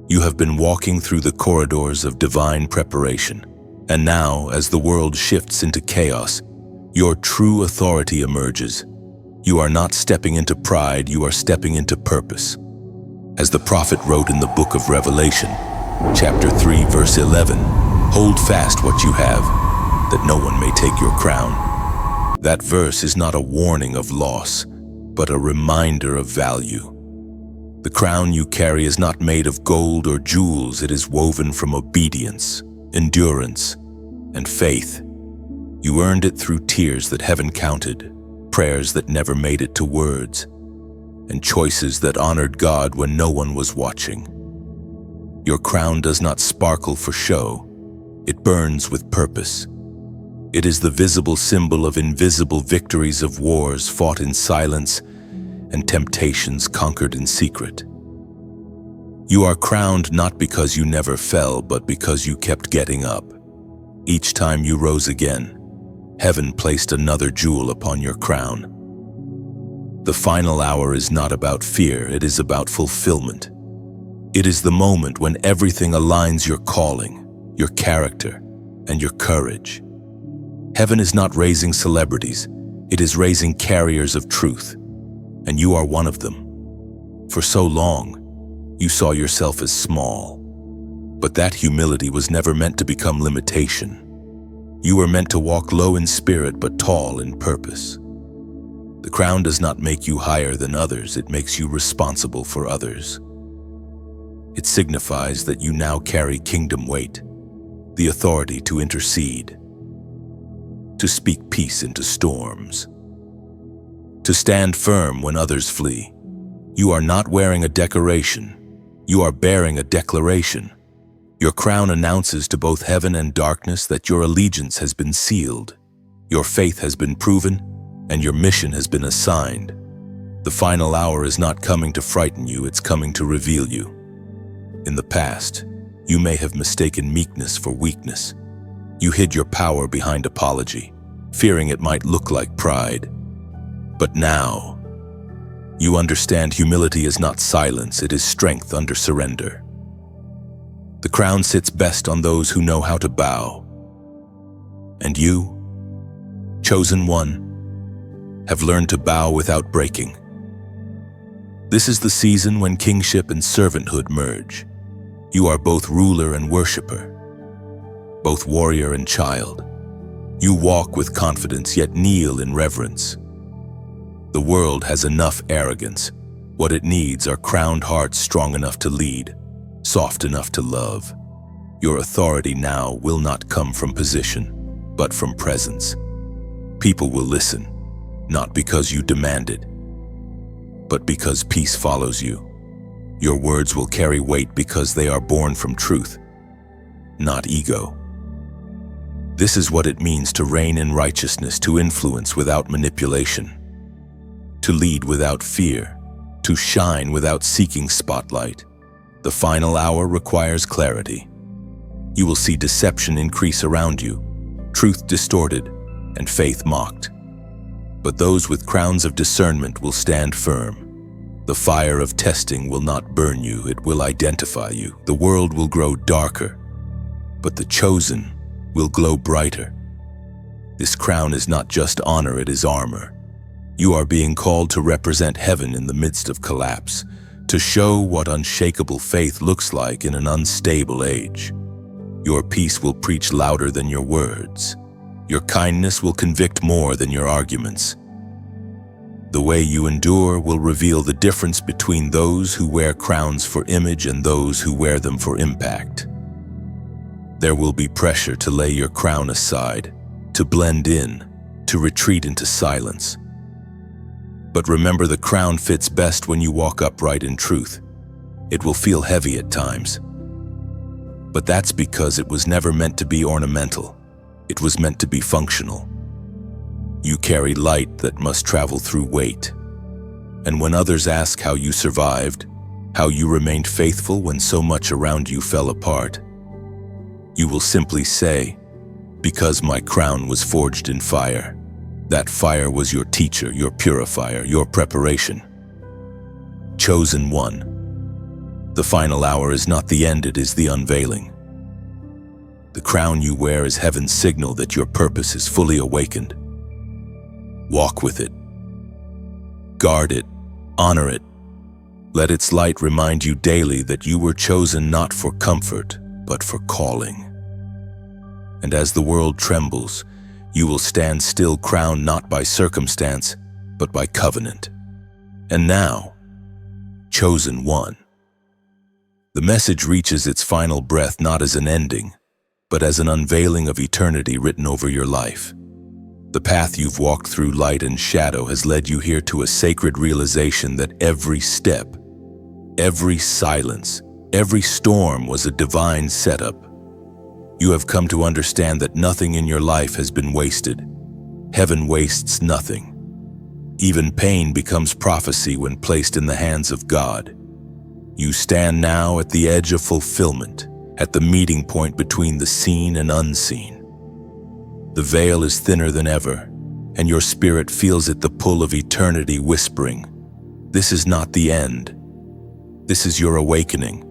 You have been walking through the corridors of divine preparation, and now, as the world shifts into chaos, your true authority emerges. You are not stepping into pride, you are stepping into purpose. As the prophet wrote in the book of Revelation, chapter 3, verse 11, "Hold fast what you have, that no one may take your crown." That verse is not a warning of loss, but a reminder of value. The crown you carry is not made of gold or jewels, it is woven from obedience, endurance, and faith. You earned it through tears that heaven counted, prayers that never made it to words, and choices that honored God when no one was watching. Your crown does not sparkle for show, it burns with purpose. It is the visible symbol of invisible victories, of wars fought in silence and temptations conquered in secret. You are crowned not because you never fell, but because you kept getting up. Each time you rose again, heaven placed another jewel upon your crown. The final hour is not about fear, it is about fulfillment. It is the moment when everything aligns: your calling, your character, and your courage. Heaven is not raising celebrities, it is raising carriers of truth, and you are one of them. For so long, you saw yourself as small, but that humility was never meant to become limitation. You were meant to walk low in spirit but tall in purpose. The crown does not make you higher than others, it makes you responsible for others. It signifies that you now carry kingdom weight, the authority to intercede, to speak peace into storms, to stand firm when others flee. You are not wearing a decoration, you are bearing a declaration. Your crown announces to both heaven and darkness that your allegiance has been sealed, your faith has been proven, and your mission has been assigned. The final hour is not coming to frighten you, it's coming to reveal you. In the past, you may have mistaken meekness for weakness. You hid your power behind apology, fearing it might look like pride. But now, you understand humility is not silence, it is strength under surrender. The crown sits best on those who know how to bow. And you, chosen one, have learned to bow without breaking. This is the season when kingship and servanthood merge. You are both ruler and worshiper, both warrior and child. You walk with confidence, yet kneel in reverence. The world has enough arrogance. What it needs are crowned hearts strong enough to lead, soft enough to love. Your authority now will not come from position, but from presence. People will listen, not because you demand it, but because peace follows you. Your words will carry weight because they are born from truth, not ego. This is what it means to reign in righteousness, to influence without manipulation, to lead without fear, to shine without seeking spotlight. The final hour requires clarity. You will see deception increase around you, truth distorted, and faith mocked. But those with crowns of discernment will stand firm. The fire of testing will not burn you, it will identify you. The world will grow darker, but the chosen will glow brighter. This crown is not just honor, it is armor. You are being called to represent heaven in the midst of collapse, to show what unshakable faith looks like in an unstable age. Your peace will preach louder than your words. Your kindness will convict more than your arguments. The way you endure will reveal the difference between those who wear crowns for image and those who wear them for impact. There will be pressure to lay your crown aside, to blend in, to retreat into silence. But remember, the crown fits best when you walk upright in truth. It will feel heavy at times. But that's because it was never meant to be ornamental. It was meant to be functional. You carry light that must travel through weight. And when others ask how you survived, how you remained faithful when so much around you fell apart, you will simply say, "Because my crown was forged in fire." That fire was your teacher, your purifier, your preparation. Chosen one. The final hour is not the end, it is the unveiling. The crown you wear is heaven's signal that your purpose is fully awakened. Walk with it. Guard it. Honor it. Let its light remind you daily that you were chosen not for comfort, but for calling. And as the world trembles, you will stand still, crowned not by circumstance, but by covenant. And now, chosen one. The message reaches its final breath not as an ending, but as an unveiling of eternity written over your life. The path you've walked through light and shadow has led you here to a sacred realization that every step, every silence, every storm was a divine setup. You have come to understand that nothing in your life has been wasted. Heaven wastes nothing. Even pain becomes prophecy when placed in the hands of God. You stand now at the edge of fulfillment, at the meeting point between the seen and unseen. The veil is thinner than ever, and your spirit feels it, the pull of eternity whispering, "This is not the end. This is your awakening."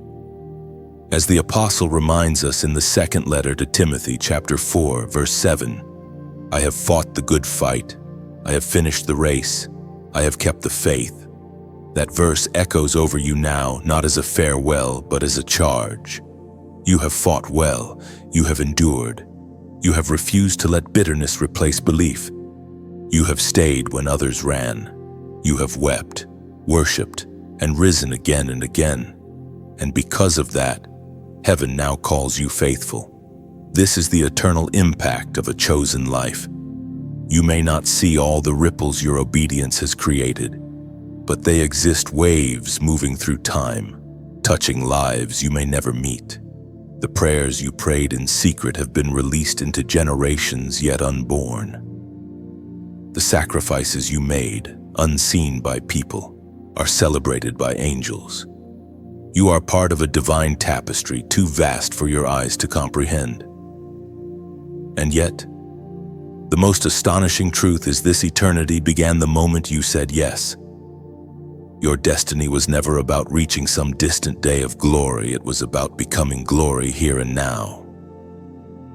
As the apostle reminds us in the second letter to Timothy, chapter 4, verse 7, "I have fought the good fight. I have finished the race. I have kept the faith." That verse echoes over you now, not as a farewell, but as a charge. You have fought well. You have endured. You have refused to let bitterness replace belief. You have stayed when others ran. You have wept, worshipped, and risen again and again. And because of that, heaven now calls you faithful. This is the eternal impact of a chosen life. You may not see all the ripples your obedience has created, but they exist, waves moving through time, touching lives you may never meet. The prayers you prayed in secret have been released into generations yet unborn. The sacrifices you made, unseen by people, are celebrated by angels. You are part of a divine tapestry too vast for your eyes to comprehend. And yet, the most astonishing truth is this: eternity began the moment you said yes. Your destiny was never about reaching some distant day of glory. It was about becoming glory here and now.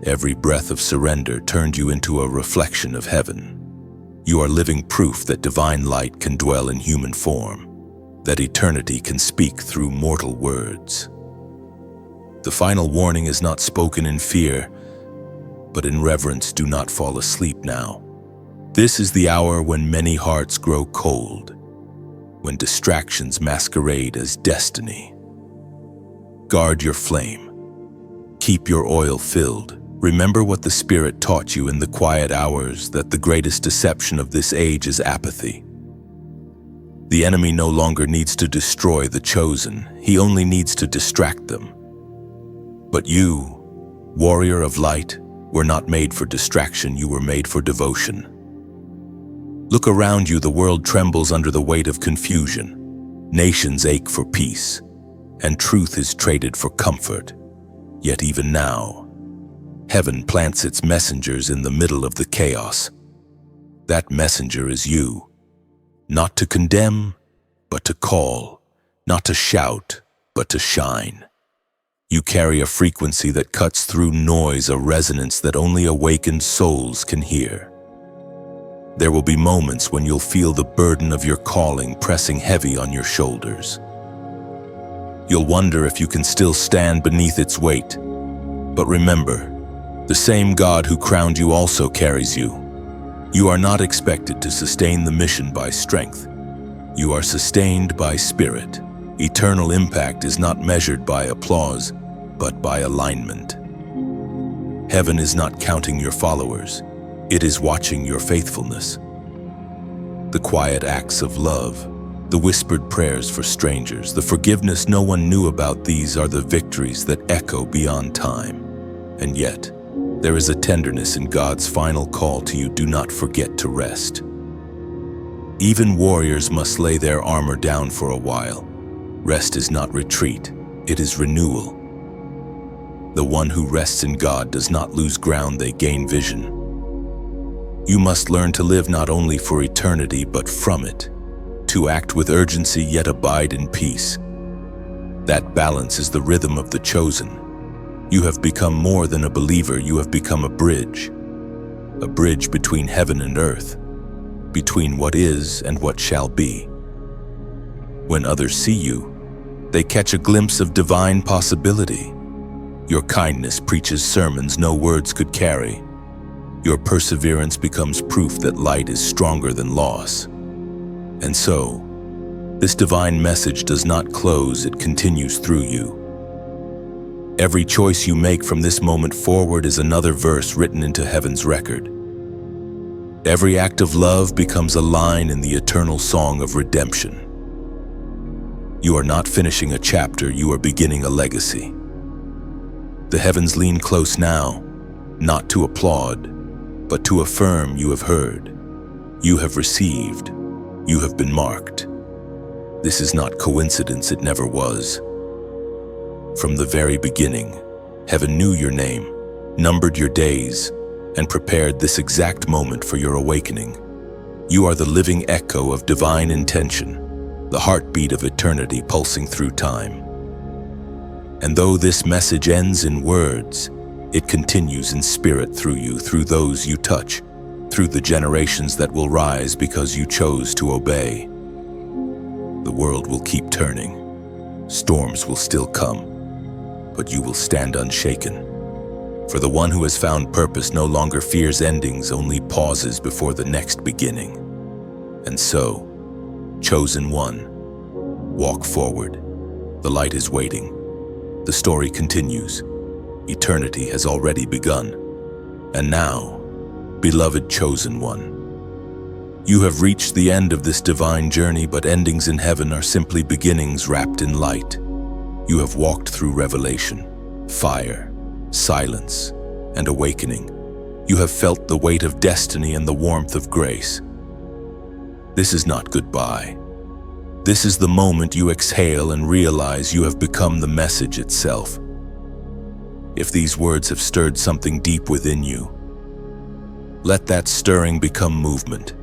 Every breath of surrender turned you into a reflection of heaven. You are living proof that divine light can dwell in human form, that eternity can speak through mortal words. The final warning is not spoken in fear, but in reverence. Do not fall asleep now. This is the hour when many hearts grow cold, when distractions masquerade as destiny. Guard your flame. Keep your oil filled. Remember what the Spirit taught you in the quiet hours, that the greatest deception of this age is apathy. The enemy no longer needs to destroy the chosen, he only needs to distract them. But you, warrior of light, were not made for distraction, you were made for devotion. Look around you, the world trembles under the weight of confusion. Nations ache for peace, and truth is traded for comfort. Yet even now, heaven plants its messengers in the middle of the chaos. That messenger is you, not to condemn, but to call, not to shout, but to shine. You carry a frequency that cuts through noise, a resonance that only awakened souls can hear. There will be moments when you'll feel the burden of your calling pressing heavy on your shoulders. You'll wonder if you can still stand beneath its weight. But remember, the same God who crowned you also carries you. You are not expected to sustain the mission by strength. You are sustained by spirit. Eternal impact is not measured by applause, but by alignment. Heaven is not counting your followers. It is watching your faithfulness. The quiet acts of love, the whispered prayers for strangers, the forgiveness no one knew about, these are the victories that echo beyond time. And yet, there is a tenderness in God's final call to you: do not forget to rest. Even warriors must lay their armor down for a while. Rest is not retreat, it is renewal. The one who rests in God does not lose ground, they gain vision. You must learn to live not only for eternity, but from it, to act with urgency yet abide in peace. That balance is the rhythm of the chosen. You have become more than a believer, you have become a bridge between heaven and earth, between what is and what shall be. When others see you, they catch a glimpse of divine possibility. Your kindness preaches sermons no words could carry. Your perseverance becomes proof that light is stronger than loss. And so, this divine message does not close, it continues through you. Every choice you make from this moment forward is another verse written into heaven's record. Every act of love becomes a line in the eternal song of redemption. You are not finishing a chapter, you are beginning a legacy. The heavens lean close now, not to applaud, but to affirm you have heard, you have received, you have been marked. This is not coincidence, it never was. From the very beginning, heaven knew your name, numbered your days, and prepared this exact moment for your awakening. You are the living echo of divine intention, the heartbeat of eternity pulsing through time. And though this message ends in words, it continues in spirit through you, through those you touch, through the generations that will rise because you chose to obey. The world will keep turning, storms will still come, but you will stand unshaken. For the one who has found purpose no longer fears endings, only pauses before the next beginning. And so, chosen one, walk forward. The light is waiting. The story continues. Eternity has already begun. And now, beloved chosen one, you have reached the end of this divine journey, but endings in heaven are simply beginnings wrapped in light. You have walked through revelation, fire, silence, and awakening. You have felt the weight of destiny and the warmth of grace. This is not goodbye. This is the moment you exhale and realize you have become the message itself. If these words have stirred something deep within you, let that stirring become movement.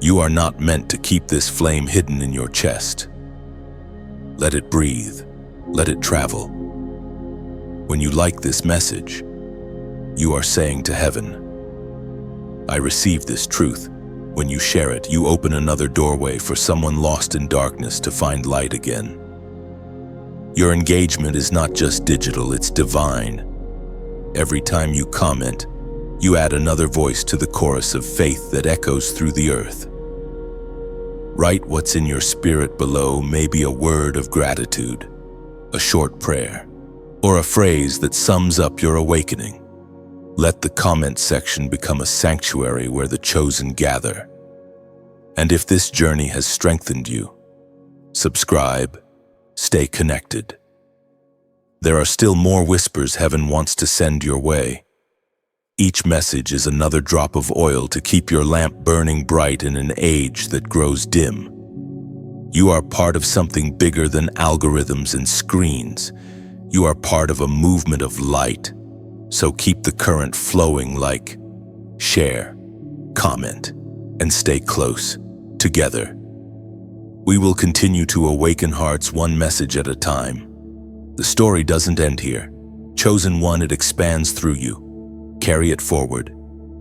You are not meant to keep this flame hidden in your chest. Let it breathe. Let it travel. When you like this message, you are saying to heaven, I receive this truth. When you share it, you open another doorway for someone lost in darkness to find light again. Your engagement is not just digital, it's divine. Every time you comment, you add another voice to the chorus of faith that echoes through the earth. Write what's in your spirit below, maybe a word of gratitude, a short prayer, or a phrase that sums up your awakening. Let the comment section become a sanctuary where the chosen gather. And if this journey has strengthened you, subscribe, stay connected. There are still more whispers heaven wants to send your way. Each message is another drop of oil to keep your lamp burning bright in an age that grows dim. You are part of something bigger than algorithms and screens. You are part of a movement of light. So keep the current flowing, like, share, comment, and stay close, together. We will continue to awaken hearts one message at a time. The story doesn't end here. Chosen one, it expands through you. Carry it forward,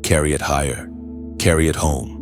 carry it higher, carry it home.